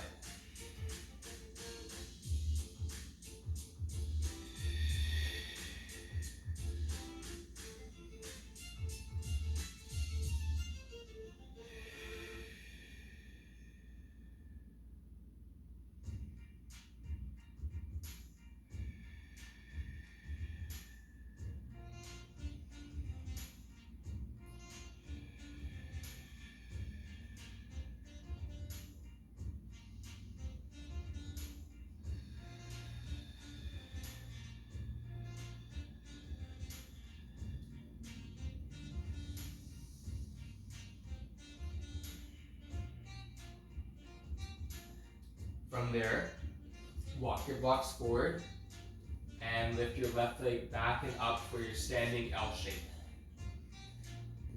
From there, walk your blocks forward and lift your left leg back and up for your standing L shape.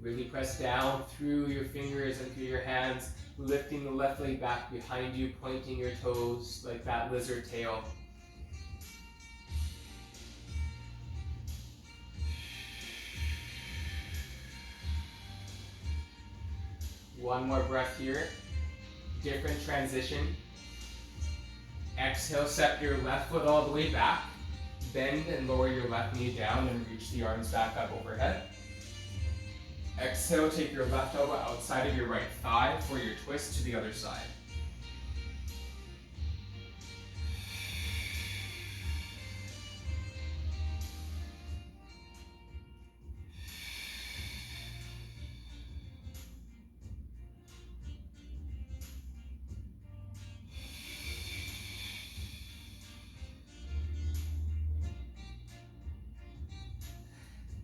Really press down through your fingers and through your hands, lifting the left leg back behind you, pointing your toes like that lizard tail. One more breath here. Different transition. Exhale, step your left foot all the way back. Bend and lower your left knee down and reach the arms back up overhead. Exhale, take your left elbow outside of your right thigh for your twist to the other side.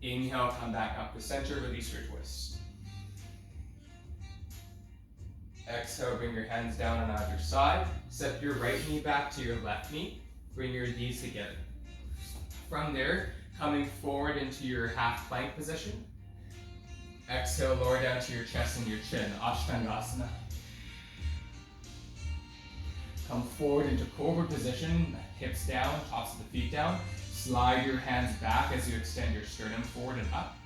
Inhale, come back up to center, release your twist. Exhale, bring your hands down on either side. Step your right knee back to your left knee. Bring your knees together. From there, coming forward into your half plank position. Exhale, lower down to your chest and your chin, Ashtangasana. Come forward into cobra position, hips down, tops of the feet down. Slide your hands back as you extend your sternum forward and up.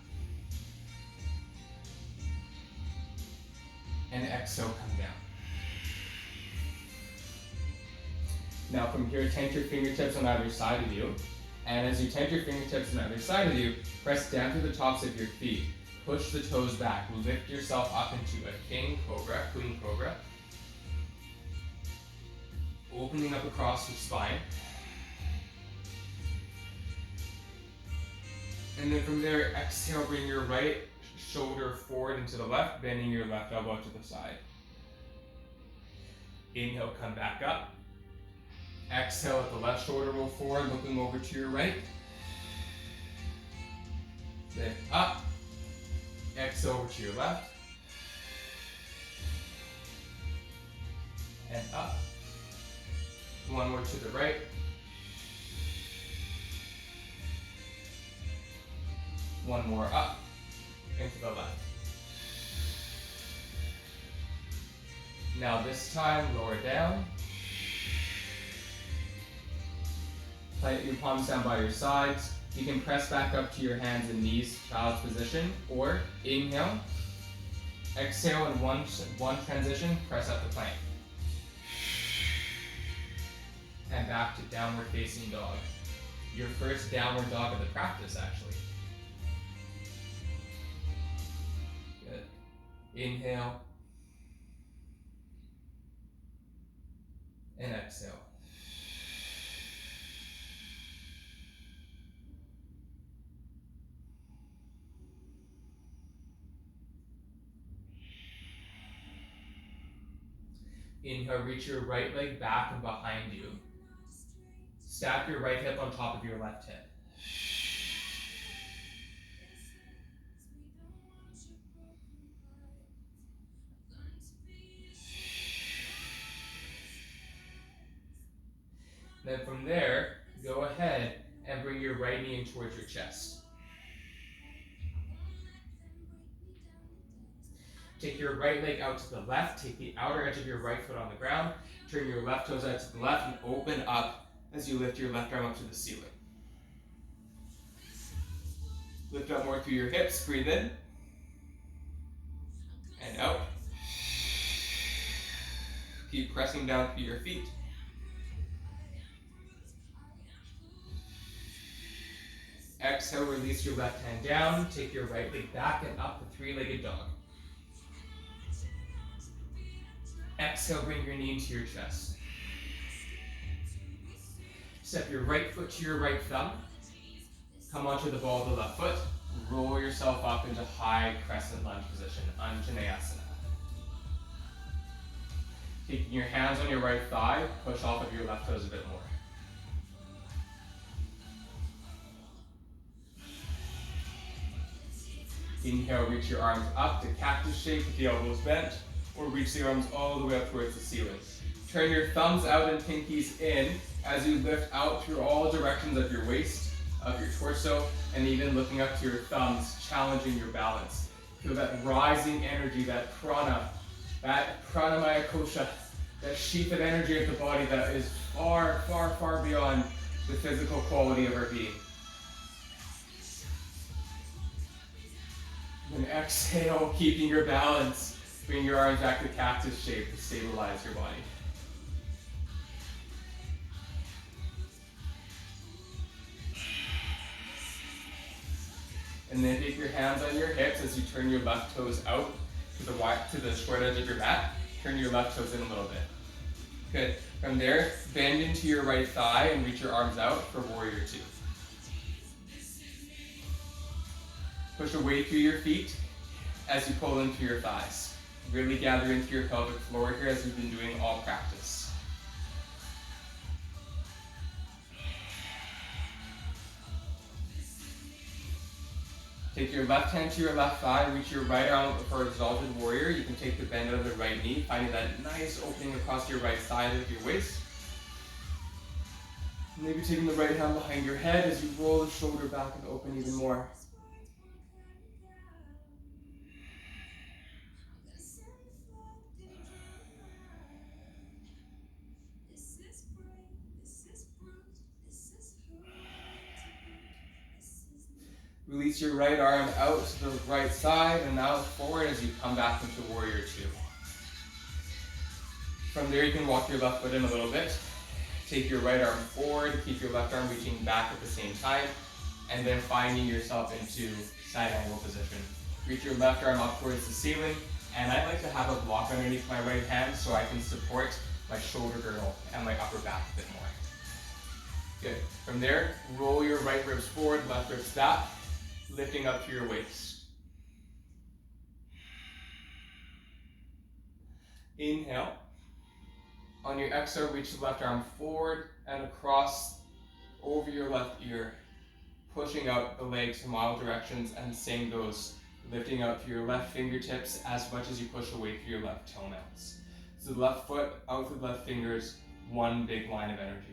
And exhale, come down. Now from here, tent your fingertips on either side of you. And as you tent your fingertips on either side of you, press down to the tops of your feet. Push the toes back. Lift yourself up into a king cobra, queen cobra. Opening up across your spine. And then from there, exhale, bring your right shoulder forward and to the left, bending your left elbow to the side. Inhale, come back up. Exhale, let the left shoulder roll forward, looking over to your right. Then up. Exhale over to your left. And up. One more to the right. One more up and to the left. Now this time, lower down. Plant your palms down by your sides. You can press back up to your hands and knees, child's position, or inhale. Exhale in one transition, press up the plank. And back to downward facing dog. Your first downward dog of the practice, actually. Inhale and exhale. Inhale, reach your right leg back and behind you. Stack your right hip on top of your left hip. Then from there, go ahead and bring your your right knee in towards your chest. Take your right leg out to the left. Take the outer edge of your right foot on the ground. Turn your left toes out to the left and open up as you lift your left arm up to the ceiling. Lift up more through your hips. Breathe in. And out. Keep pressing down through your feet. Exhale, release your left hand down. Take your right leg back and up the three-legged dog. Exhale, bring your knee into your chest. Step your right foot to your right thumb. Come onto the ball of the left foot. Roll yourself up into high crescent lunge position, Anjaneyasana. Taking your hands on your right thigh, push off of your left toes a bit more. Inhale, reach your arms up to cactus shape with the elbows bent, or reach the arms all the way up towards the ceiling. Turn your thumbs out and pinkies in as you lift out through all directions of your waist, of your torso, and even looking up to your thumbs, challenging your balance. Feel that rising energy, that prana, that Pranamaya Kosha, that sheath of energy of the body that is far, far, far beyond the physical quality of our being. And exhale, keeping your balance. Bring your arms back to cactus shape to stabilize your body. And then take your hands on your hips as you turn your left toes out to the short edge of your mat. Turn your left toes in a little bit. Good. From there, bend into your right thigh and reach your arms out for warrior two. Push away through your feet as you pull in through your thighs. Really gather into your pelvic floor here as we've been doing all practice. Take your left hand to your left thigh, reach your right arm for exalted warrior. You can take the bend out of the right knee, finding that nice opening across your right side of your waist. Maybe taking the right hand behind your head as you roll the shoulder back and open even more. Release your right arm out to the right side and now forward as you come back into warrior two. From there, you can walk your left foot in a little bit. Take your right arm forward, keep your left arm reaching back at the same time, and then finding yourself into side angle position. Reach your left arm up towards the ceiling, and I like to have a block underneath my right hand so I can support my shoulder girdle and my upper back a bit more. Good. From there, roll your right ribs forward, left ribs back, lifting up through your waist. Inhale. On your exhale, reach the left arm forward and across over your left ear, pushing out the legs from all directions, and same goes, lifting out through your left fingertips as much as you push away through your left toenails. So the left foot out through the left fingers, one big line of energy.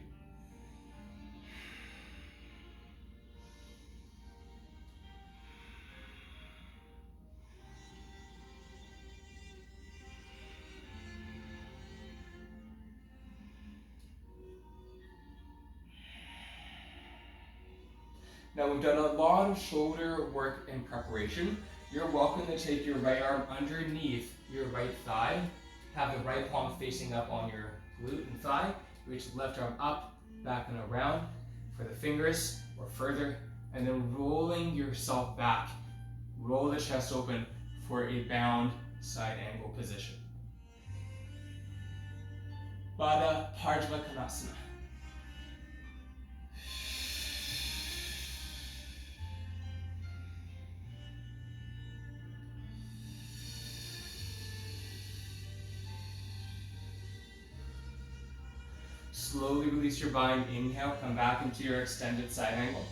Now we've done a lot of shoulder work in preparation. You're welcome to take your right arm underneath your right thigh, have the right palm facing up on your glute and thigh, reach the left arm up, back and around for the fingers or further, and then rolling yourself back. Roll the chest open for a bound side angle position. Baddha Parjva Konasana. Slowly release your bind. Inhale, come back into your extended side angle.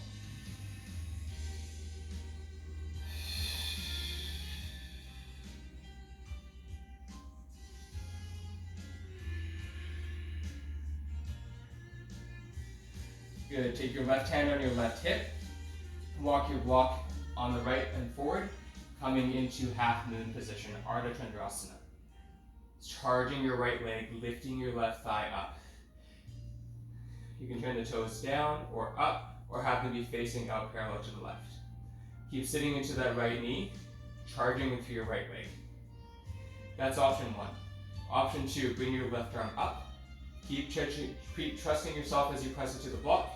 Good. Take your left hand on your left hip. Walk your block on the right and forward, coming into half moon position, Ardha Chandrasana. Charging your right leg, lifting your left thigh up. You can turn the toes down or up, or have them be facing out parallel to the left. Keep sitting into that right knee, charging into your right leg. That's option one. Option two, bring your left arm up. Keep trusting yourself as you press it to the block.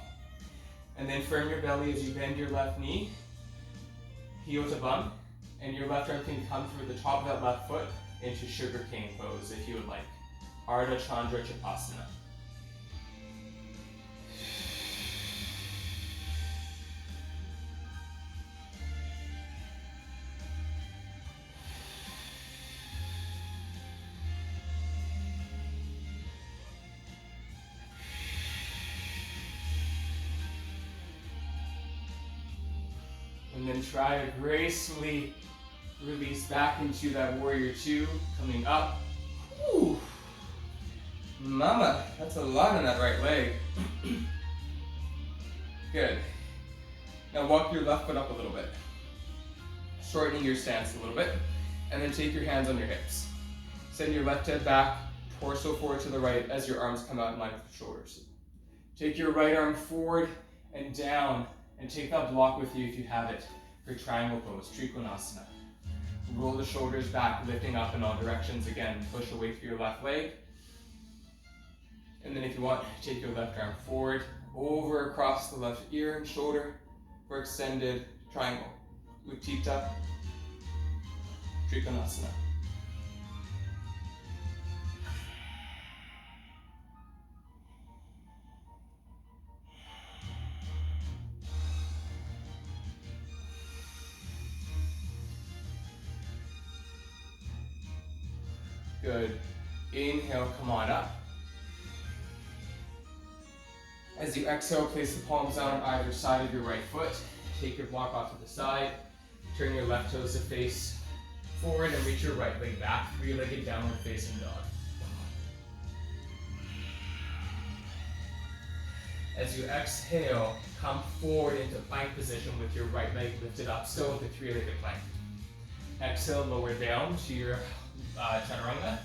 And then firm your belly as you bend your left knee, heel to bum, and your left arm can come through the top of that left foot into sugar cane pose if you would like. Ardha Chandra Chapasana. And then try to gracefully release back into that warrior two, coming up. Whew. Mama, that's a lot on that right leg. Good. Now walk your left foot up a little bit, shortening your stance a little bit, and then take your hands on your hips. Send your left head back, torso forward to the right as your arms come out in line with the shoulders. Take your right arm forward and down, and take that block with you if you have it for triangle pose, Trikonasana. Roll the shoulders back, lifting up in all directions. Again, push away through your left leg. And then if you want, take your left arm forward, over across the left ear and shoulder for extended triangle. Utthita Trikonasana. Good. Inhale, come on up. As you exhale, place the palms down on either side of your right foot. Take your block off to the side. Turn your left toes to face forward and reach your right leg back. Three-legged downward facing dog. As you exhale, come forward into plank position with your right leg lifted up, still with a three-legged plank. Exhale, lower down to your chaturanga.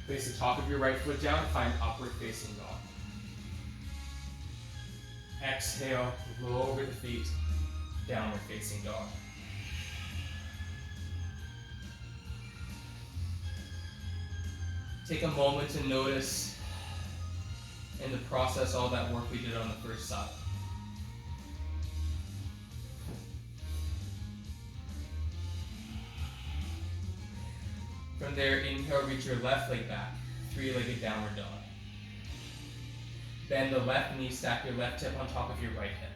Place the top of your right foot down, find upward facing dog. Exhale, lower the feet, downward facing dog. Take a moment to notice in the process all that work we did on the first side. From there, inhale, reach your left leg back, three-legged downward dog. Bend the left knee, stack your left hip on top of your right hip.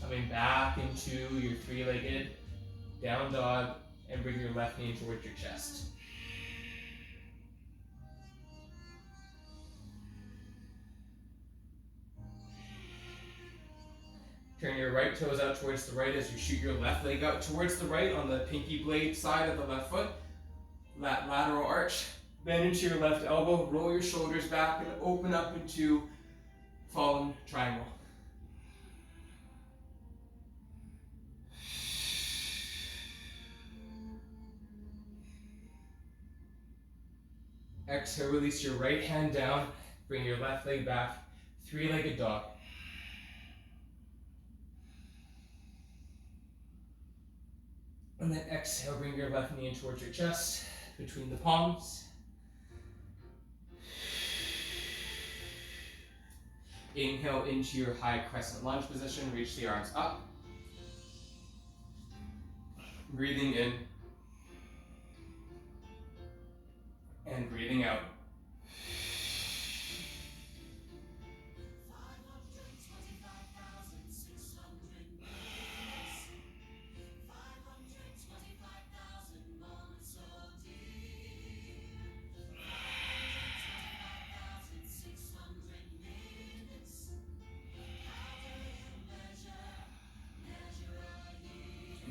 Coming back into your three-legged down dog, and bring your left knee towards your chest. Turn your right toes out towards the right as you shoot your left leg out towards the right on the pinky blade side of the left foot. That lateral arch. Bend into your left elbow, roll your shoulders back, and open up into fallen triangle. Exhale, release your right hand down, bring your left leg back, three-legged dog. And then exhale, bring your left knee in towards your chest, between the palms. Inhale into your high crescent lunge position, reach the arms up. Breathing in. And breathing out.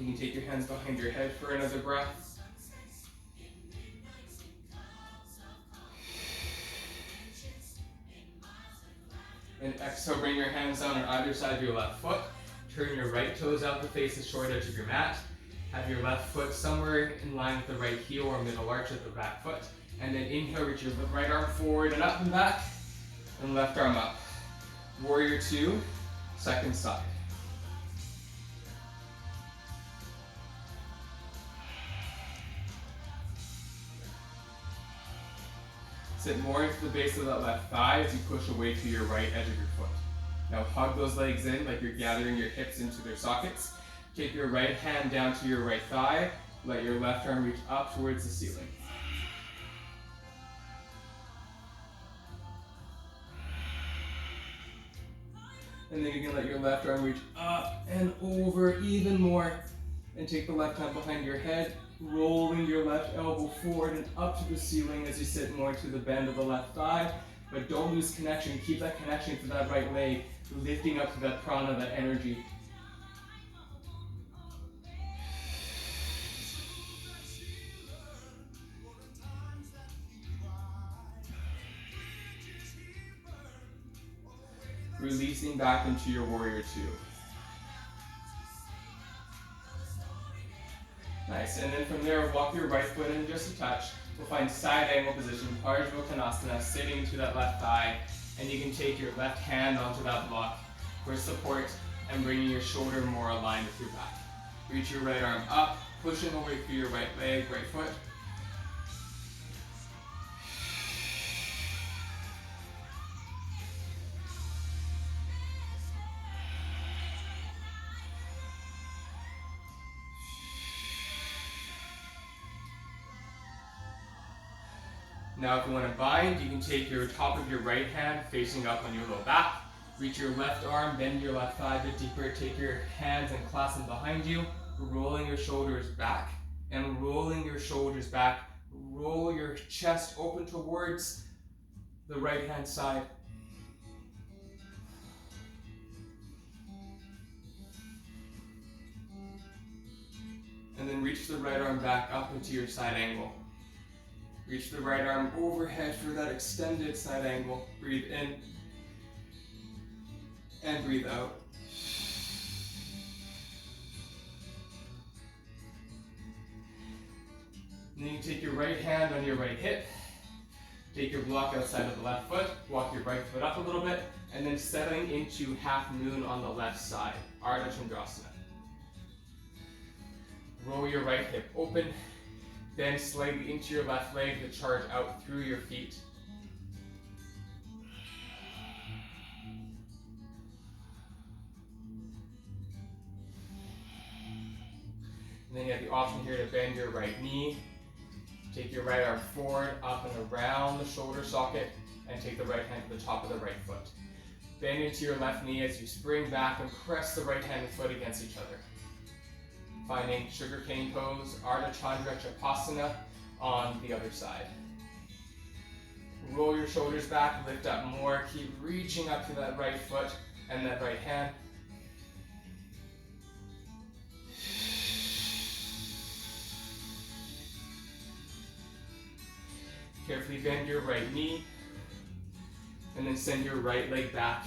You can take your hands behind your head for another breath. And exhale, bring your hands down on either side of your left foot. Turn your right toes out to face the short edge of your mat. Have your left foot somewhere in line with the right heel or middle arch of the back foot. And then inhale, reach your right arm forward and up and back. And left arm up. Warrior 2, second side. Sit more into the base of that left thigh as you push away to your right edge of your foot. Now hug those legs in like you're gathering your hips into their sockets. Take your right hand down to your right thigh. Let your left arm reach up towards the ceiling. And then you can let your left arm reach up and over even more. And take the left hand behind your head, rolling your left elbow forward and up to the ceiling as you sit more to the bend of the left thigh. But don't lose connection. Keep that connection to that right leg, lifting up to that prana, that energy. Releasing back into your warrior 2. Nice, and then from there, walk your right foot in just a touch. We'll find side angle position, Parsvakonasana, sitting to that left thigh. And you can take your left hand onto that block for support and bringing your shoulder more aligned with your back. Reach your right arm up, pushing away through your right leg, right foot. Now if you want to bind, you can take your top of your right hand facing up on your low back. Reach your left arm, bend your left thigh a bit deeper. Take your hands and clasp them behind you, rolling your shoulders back and rolling your shoulders back. Roll your chest open towards the right hand side. And then reach the right arm back up into your side angle. Reach the right arm overhead for that extended side angle. Breathe in and breathe out. And then you take your right hand on your right hip. Take your block outside of the left foot. Walk your right foot up a little bit. And then settling into half moon on the left side. Ardha Chandrasana. Roll your right hip open. Bend slightly into your left leg to charge out through your feet. And then you have the option here to bend your right knee. Take your right arm forward, up and around the shoulder socket, and take the right hand to the top of the right foot. Bend into your left knee as you spring back and press the right hand and foot against each other. Finding sugarcane pose, Ardha Chandra Chapasana on the other side. Roll your shoulders back, lift up more, keep reaching up to that right foot and that right hand. Carefully bend your right knee and then send your right leg back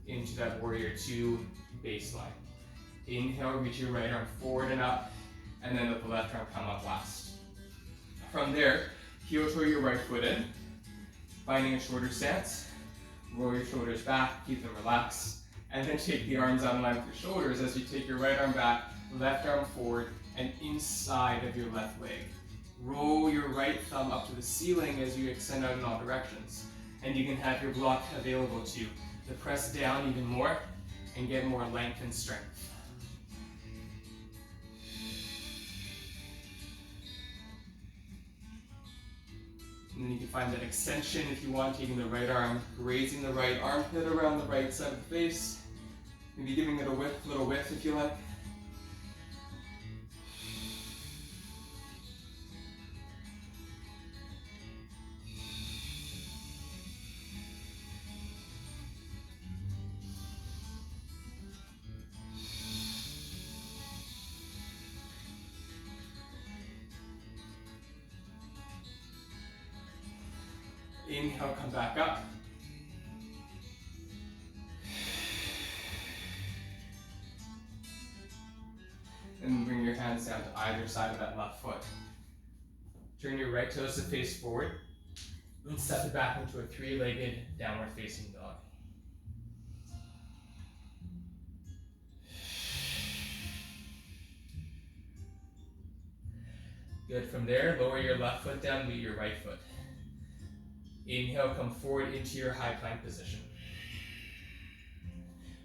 into that warrior 2 baseline. Inhale, reach your right arm forward and up, and then let the left arm come up last. From there, heel toe your right foot in, finding a shorter stance. Roll your shoulders back, keep them relaxed, and then take the arms out in line with your shoulders as you take your right arm back, left arm forward, and inside of your left leg. Roll your right thumb up to the ceiling as you extend out in all directions. And you can have your block available to press down even more and get more length and strength. And then you can find that extension if you want, taking the right arm, grazing the right armpit around the right side of the face. Maybe giving it a little width if you like. Inhale, come back up. And bring your hands down to either side of that left foot. Turn your right toes to face forward and step it back into a three-legged downward facing dog. Good. From there, lower your left foot down, meet your right foot. Inhale, come forward into your high plank position.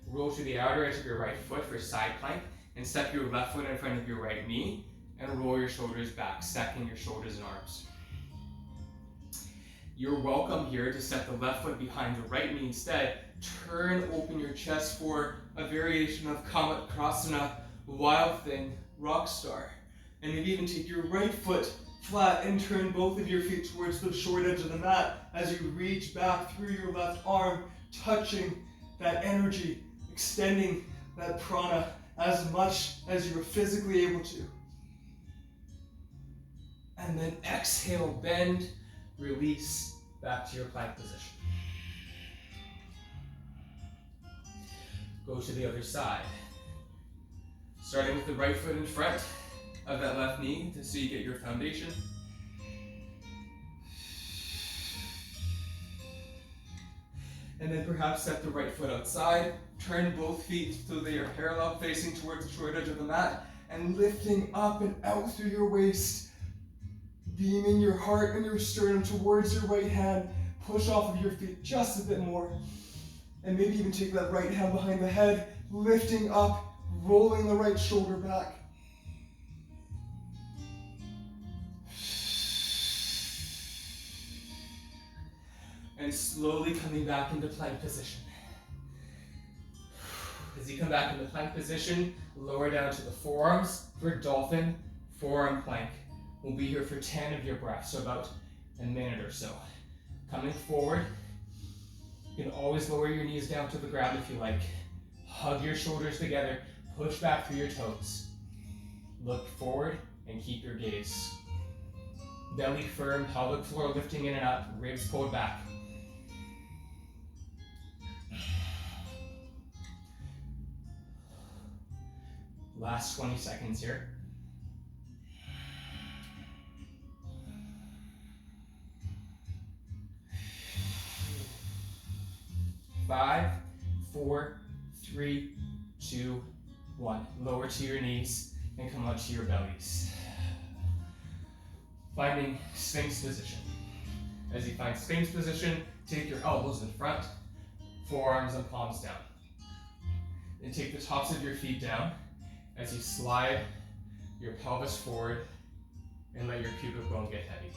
Roll to the outer edge of your right foot for side plank and step your left foot in front of your right knee and roll your shoulders back, stacking your shoulders and arms. You're welcome here to step the left foot behind the right knee instead. Turn open your chest for a variation of Kamatkrasana, Wild Thing, Rock Star. And maybe even take your right foot flat and turn both of your feet towards the short edge of the mat as you reach back through your left arm, touching that energy, extending that prana as much as you're physically able to. And then exhale, bend, release, back to your plank position. Go to the other side. Starting with the right foot in front of that left knee so you get your foundation. And then perhaps step the right foot outside, turn both feet so they are parallel facing towards the short edge of the mat, and lifting up and out through your waist, beaming your heart and your sternum towards your right hand. Push off of your feet just a bit more. And maybe even take that right hand behind the head, lifting up, rolling the right shoulder back. And slowly coming back into plank position. As you come back into plank position, lower down to the forearms for dolphin, forearm plank. We'll be here for 10 of your breaths, so about a minute or so. Coming forward, you can always lower your knees down to the ground if you like. Hug your shoulders together, push back through your toes. Look forward and keep your gaze. Belly firm, pelvic floor lifting in and up, ribs pulled back. Last 20 seconds here. 5, 4, 3, 2, 1. Lower to your knees and come out to your bellies. Finding Sphinx position. As you find Sphinx position, take your elbows in front, forearms and palms down. And take the tops of your feet down as you slide your pelvis forward and let your pubic bone get heavy.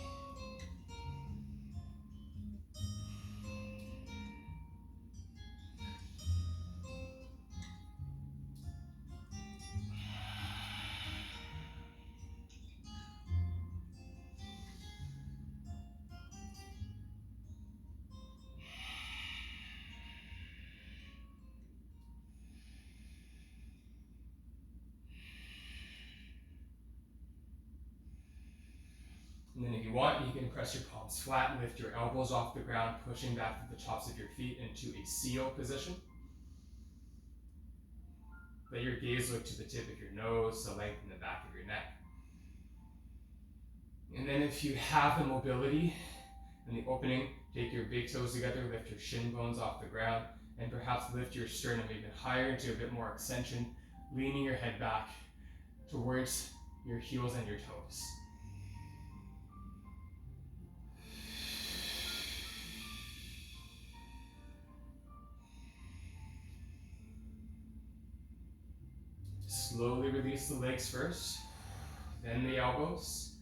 And then if you want, you can press your palms flat, lift your elbows off the ground, pushing back with the tops of your feet into a seal position. Let your gaze look to the tip of your nose, to lengthen the back of your neck. And then if you have the mobility and the opening, take your big toes together, lift your shin bones off the ground, and perhaps lift your sternum even higher into a bit more extension, leaning your head back towards your heels and your toes. Slowly release the legs first, then the elbows,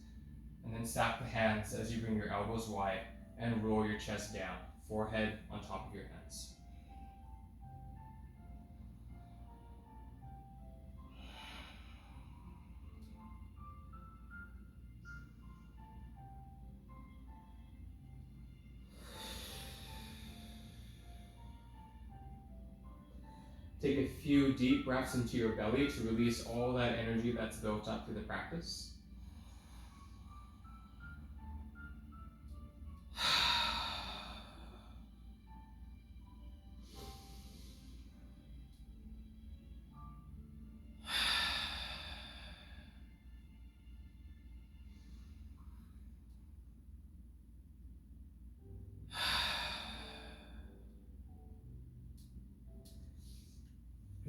and then stack the hands as you bring your elbows wide and roll your chest down, forehead on top of your hands. Take a few deep breaths into your belly to release all that energy that's built up through the practice.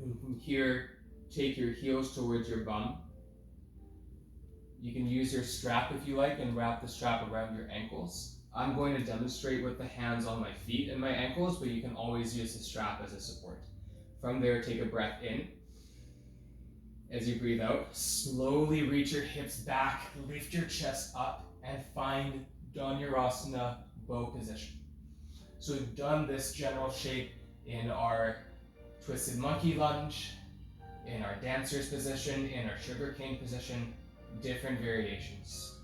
And from here, take your heels towards your bum. You can use your strap if you like and wrap the strap around your ankles. I'm going to demonstrate with the hands on my feet and my ankles, but you can always use the strap as a support. From there, take a breath in. As you breathe out, slowly reach your hips back, lift your chest up, and find Dhanurasana bow position. So we've done this general shape in our twisted monkey lunge, in our dancer's position, in our sugarcane position, different variations.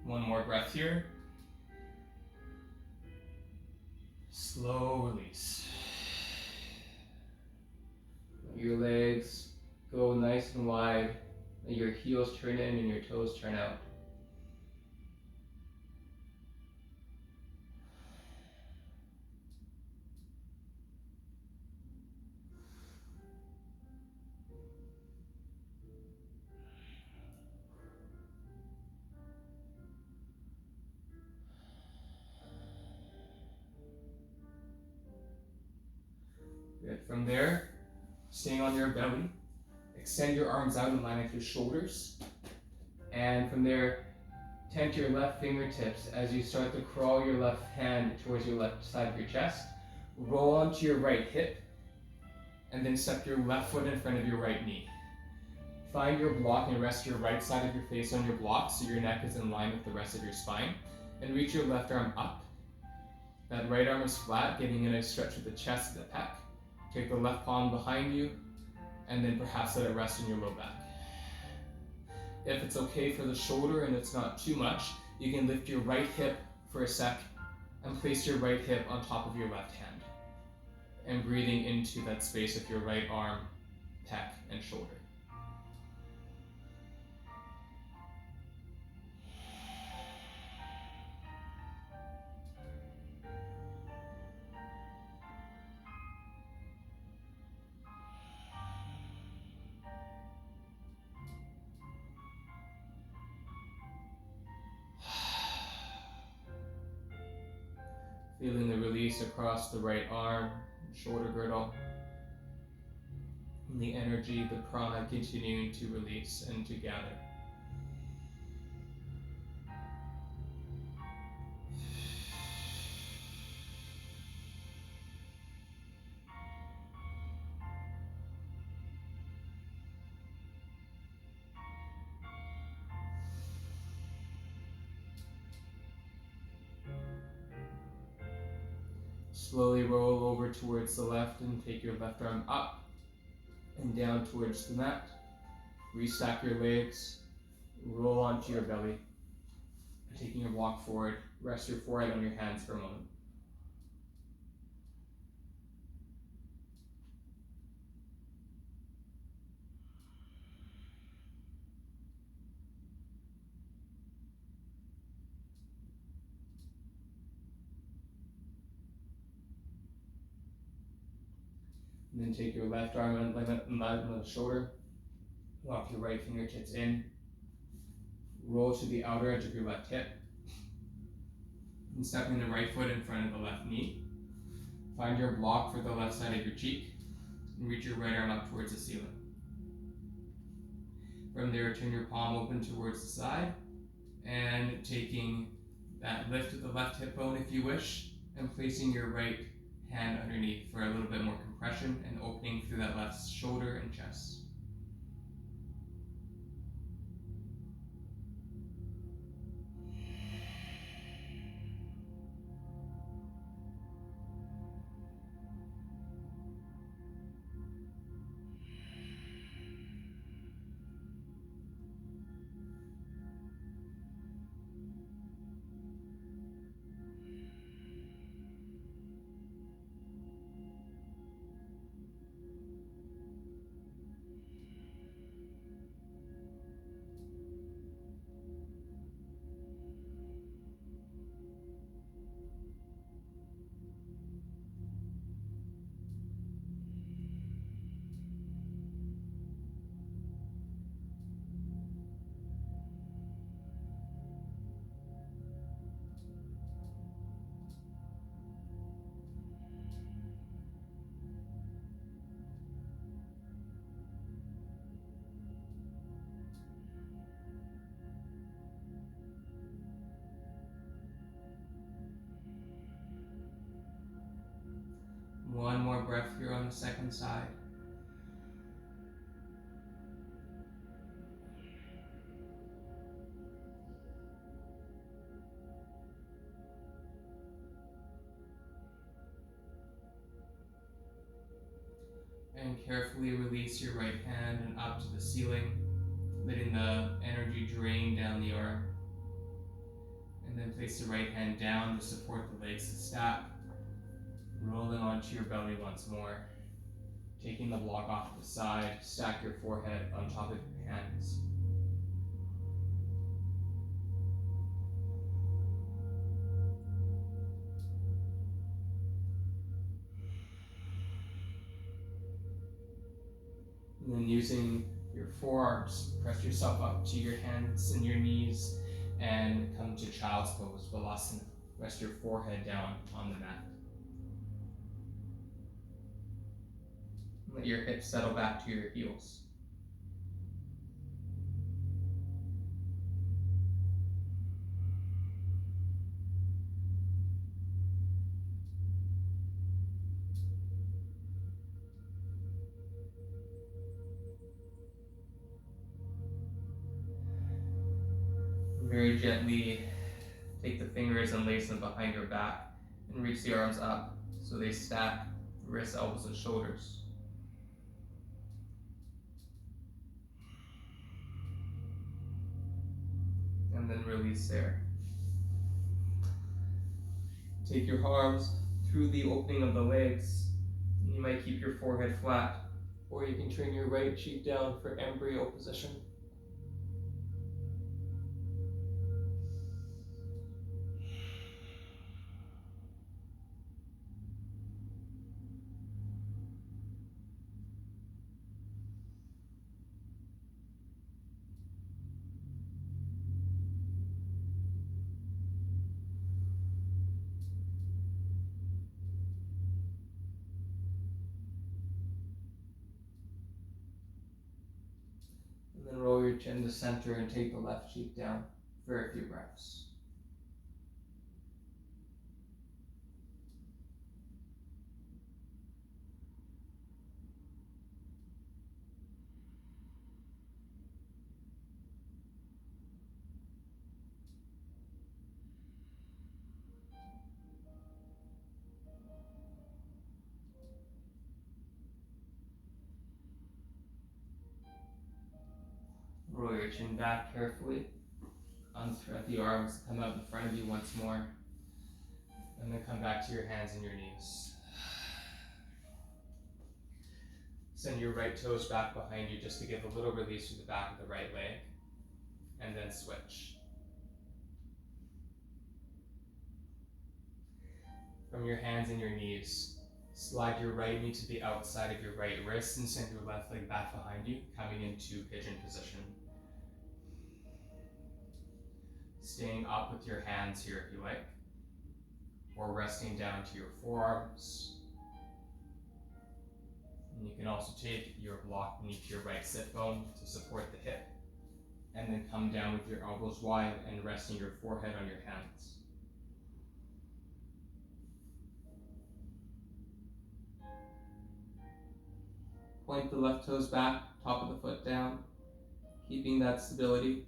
One more breath here. Slow release. Let your legs go nice and wide. Let your heels turn in and your toes turn out. Good. From there, staying on your belly, extend your arms out in line with your shoulders. And from there, tend to your left fingertips as you start to crawl your left hand towards your left side of your chest. Roll onto your right hip, and then step your left foot in front of your right knee. Find your block and rest your right side of your face on your block so your neck is in line with the rest of your spine. And reach your left arm up. That right arm is flat, getting a nice stretch of the chest and the pec. Take the left palm behind you, and then perhaps let it rest in your low back. If it's okay for the shoulder and it's not too much, you can lift your right hip for a sec and place your right hip on top of your left hand. And breathing into that space of your right arm, pec, and shoulder. Feeling the release across the right arm, shoulder girdle. And the energy, the prana continuing to release and to gather. Slowly roll over towards the left and take your left arm up and down towards the mat. Restack your legs, roll onto your belly. Taking your block forward, rest your forehead on your hands for a moment. And then take your left arm and lay it on the shoulder. Walk your right fingertips in. Roll to the outer edge of your left hip. And stepping the right foot in front of the left knee. Find your block for the left side of your cheek. And reach your right arm up towards the ceiling. From there, turn your palm open towards the side. And taking that lift of the left hip bone if you wish. And placing your right hand underneath for a little bit more compression and opening through that left shoulder and chest. second side. And carefully release your right hand and up to the ceiling, letting the energy drain down the arm. And then place the right hand down to support the legs to stack, rolling onto your belly once more. Taking the block off to the side, stack your forehead on top of your hands. And then using your forearms, press yourself up to your hands and your knees and come to child's pose, Balasana. Rest your forehead down on the mat. Let your hips settle back to your heels. Very gently take the fingers and lace them behind your back and reach the arms up so they stack, wrists, elbows, and shoulders. And then release there. Take your arms through the opening of the legs. You might keep your forehead flat, or you can turn your right cheek down for embryo position. And then roll your chin to center and take the left cheek down for a few breaths. Roll your chin back carefully. Unthread the arms, come out in front of you once more. And then come back to your hands and your knees. Send your right toes back behind you just to give a little release through the back of the right leg. And then switch. From your hands and your knees, slide your right knee to the outside of your right wrist and send your left leg back behind you, coming into pigeon position. Staying up with your hands here if you like, or resting down to your forearms. And you can also take your block beneath your right sit bone to support the hip, and then come down with your elbows wide and resting your forehead on your hands. Point the left toes back, top of the foot down, keeping that stability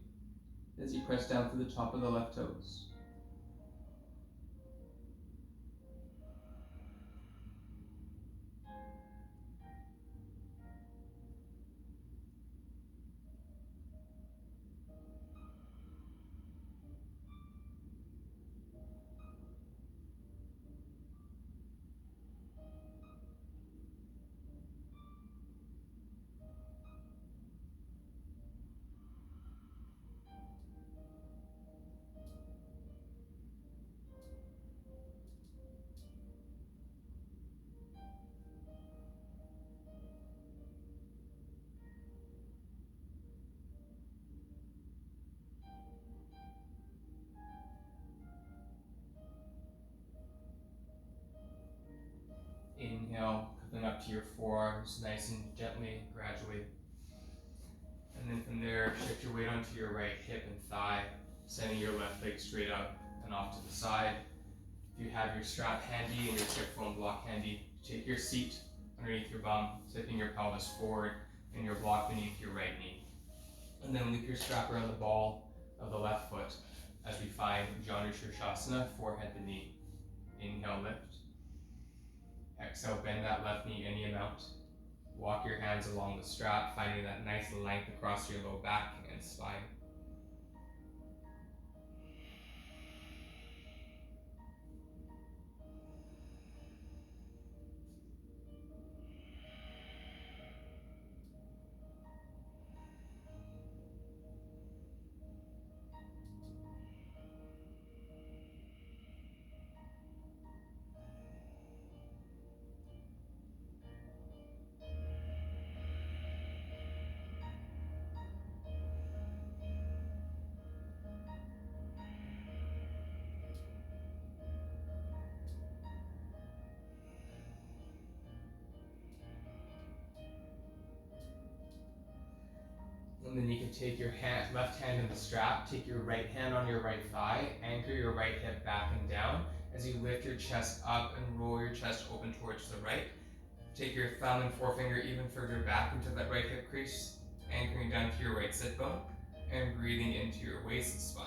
as you press down to the top of the left toes. Inhale, coming up to your forearms, nice and gently, gradually. And then from there, shift your weight onto your right hip and thigh, sending your left leg straight up and off to the side. If you have your strap handy and your tip phone block handy, take your seat underneath your bum, tipping your pelvis forward and your block beneath your right knee. And then loop your strap around the ball of the left foot as we find Janu Shirshasana, forehead to knee. Inhale, lift. Exhale, bend that left knee any amount. Walk your hands along the strap, finding that nice length across your low back and spine. And then you can take your left hand in the strap, take your right hand on your right thigh, anchor your right hip back and down as you lift your chest up and roll your chest open towards the right. Take your thumb and forefinger even further back into that right hip crease, anchoring down to your right sit bone and breathing into your waist and spine.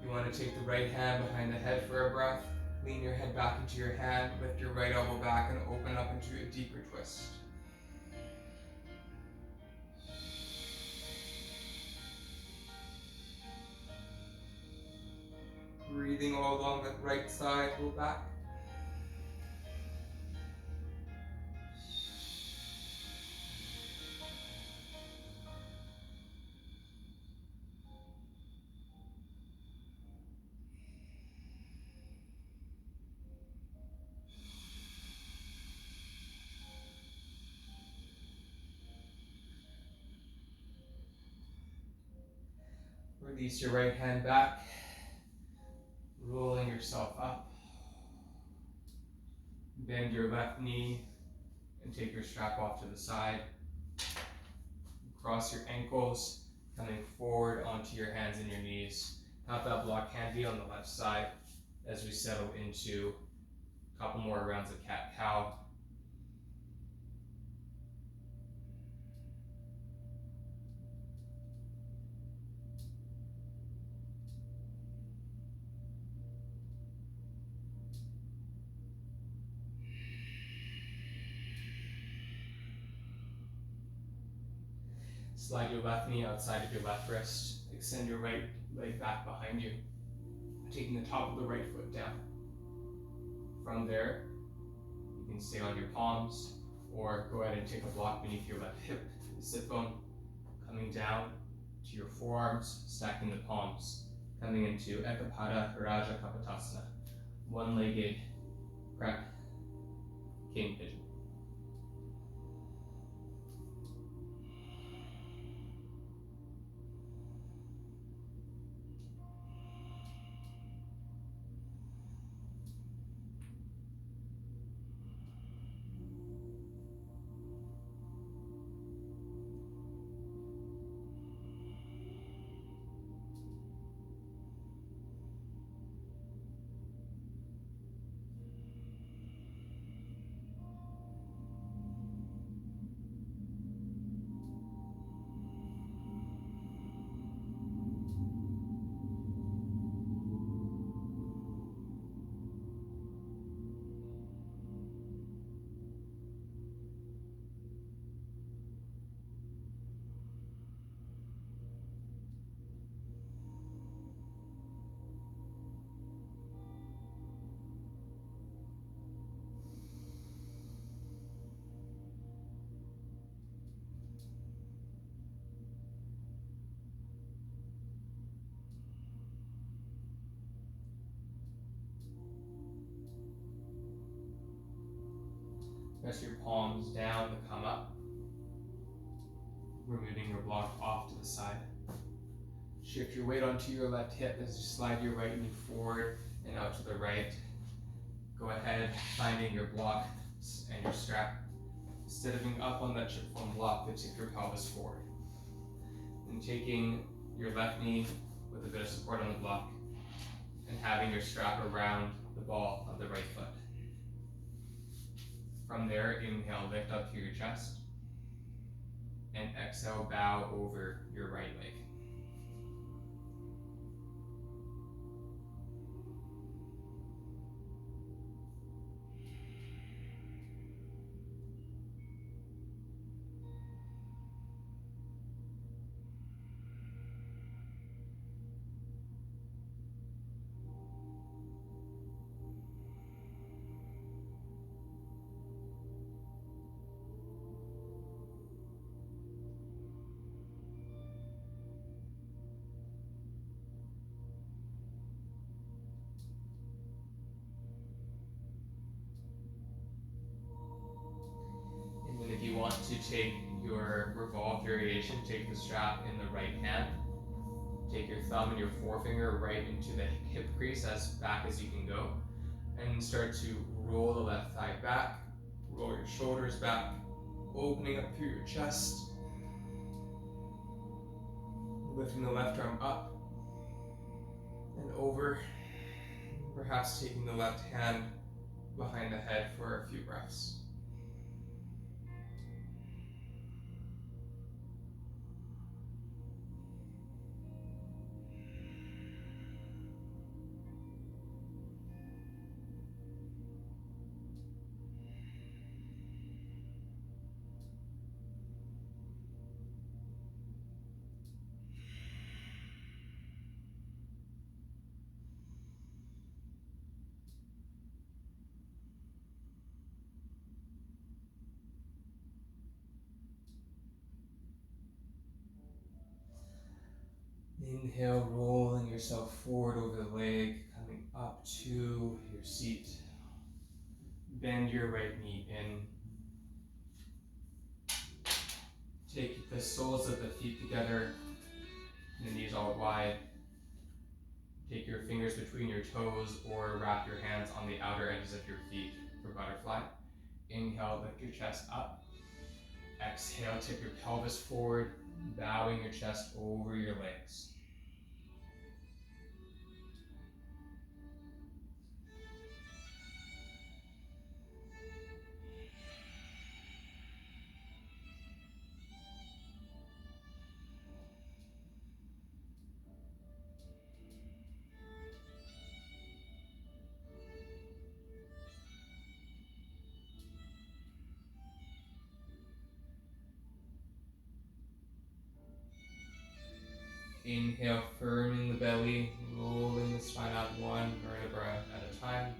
You want to take the right hand behind the head for a breath. Lean your head back into your hand, lift your right elbow back and open up into a deeper twist. Breathing all along the right side, low back. Release your right hand back, rolling yourself up. Bend your left knee and take your strap off to the side. Cross your ankles, coming forward onto your hands and your knees. Have that block handy on the left side as we settle into a couple more rounds of cat-cow. Slide your left knee outside of your left wrist. Extend your right leg back behind you, taking the top of the right foot down. From there, you can stay on your palms or go ahead and take a block beneath your left hip, sit bone, coming down to your forearms, stacking the palms, coming into Ekapada Raja Kapotasana, one-legged crack king pigeon. Press your palms down to come up, removing your block off to the side. Shift your weight onto your left hip as you slide your right knee forward and out to the right. Go ahead, finding your block and your strap. Instead of being up on that chip foam block, then tip your pelvis forward. And taking your left knee with a bit of support on the block and having your strap around the ball of the right foot. From there, inhale, lift up to your chest. And exhale, bow over your right leg. And then if you want to take your revolve variation, take the strap in the right hand. Take your thumb and your forefinger right into the hip crease as back as you can go. And start to roll the left thigh back, roll your shoulders back, opening up through your chest. Lifting the left arm up and over. Perhaps taking the left hand behind the head for a few breaths. Inhale, rolling yourself forward over the leg, coming up to your seat. Bend your right knee in. Take the soles of the feet together, the knees all wide. Take your fingers between your toes or wrap your hands on the outer edges of your feet for butterfly. Inhale, lift your chest up. Exhale, tip your pelvis forward, bowing your chest over your legs. Inhale, firm in the belly, rolling the spine out one vertebra at a time.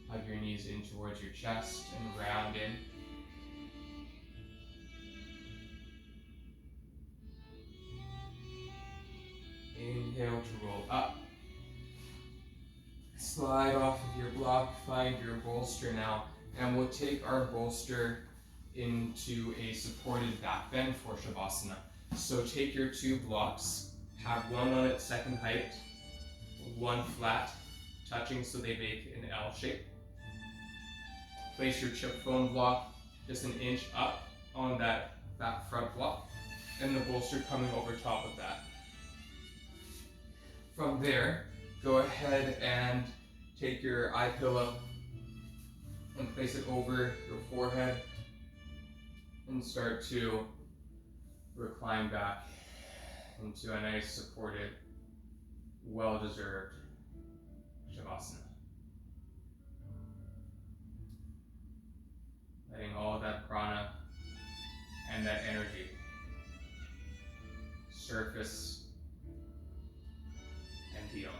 Hug your knees in towards your chest and round in. Inhale to roll up. Slide off of your block, find your bolster now, and we'll take our bolster into a supported back bend for Shavasana. So take your two blocks, have one on its second height, one flat, touching so they make an L shape. Place your chip foam block just an inch up on that front block, and the bolster coming over top of that. From there, go ahead and take your eye pillow and place it over your forehead and start to recline back into a nice supported, well-deserved Shavasana. Letting all of that prana and that energy surface and heal.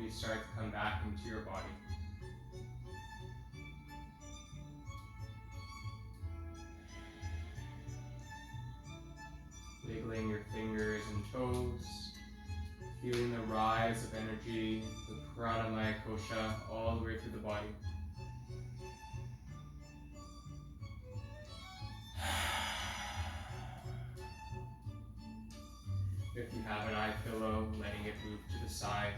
slowly start to come back into your body. Wiggling your fingers and toes, feeling the rise of energy, the Pranamaya Kosha, all the way through the body. If you have an eye pillow, letting it move to the side.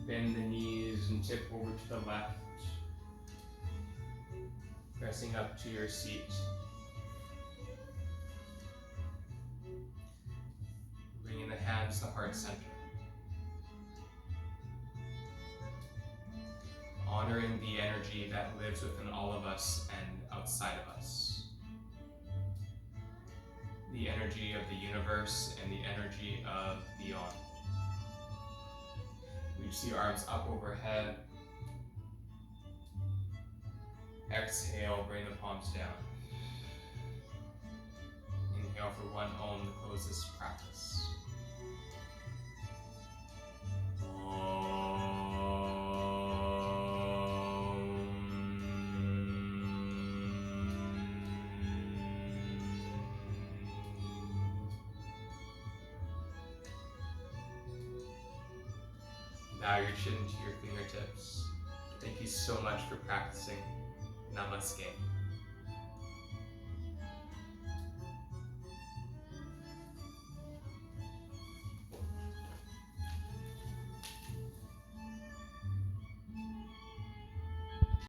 Bend the knees and tip over to the left. Pressing up to your seat. Bringing the hands to heart center. Honoring the energy that lives within all of us and outside of us. The energy of the universe and the energy of beyond. Reach the arms up overhead. Exhale, bring the palms down. Inhale for one Om to close this practice. Bow your chin to your fingertips. Thank you so much for practicing. Namaste.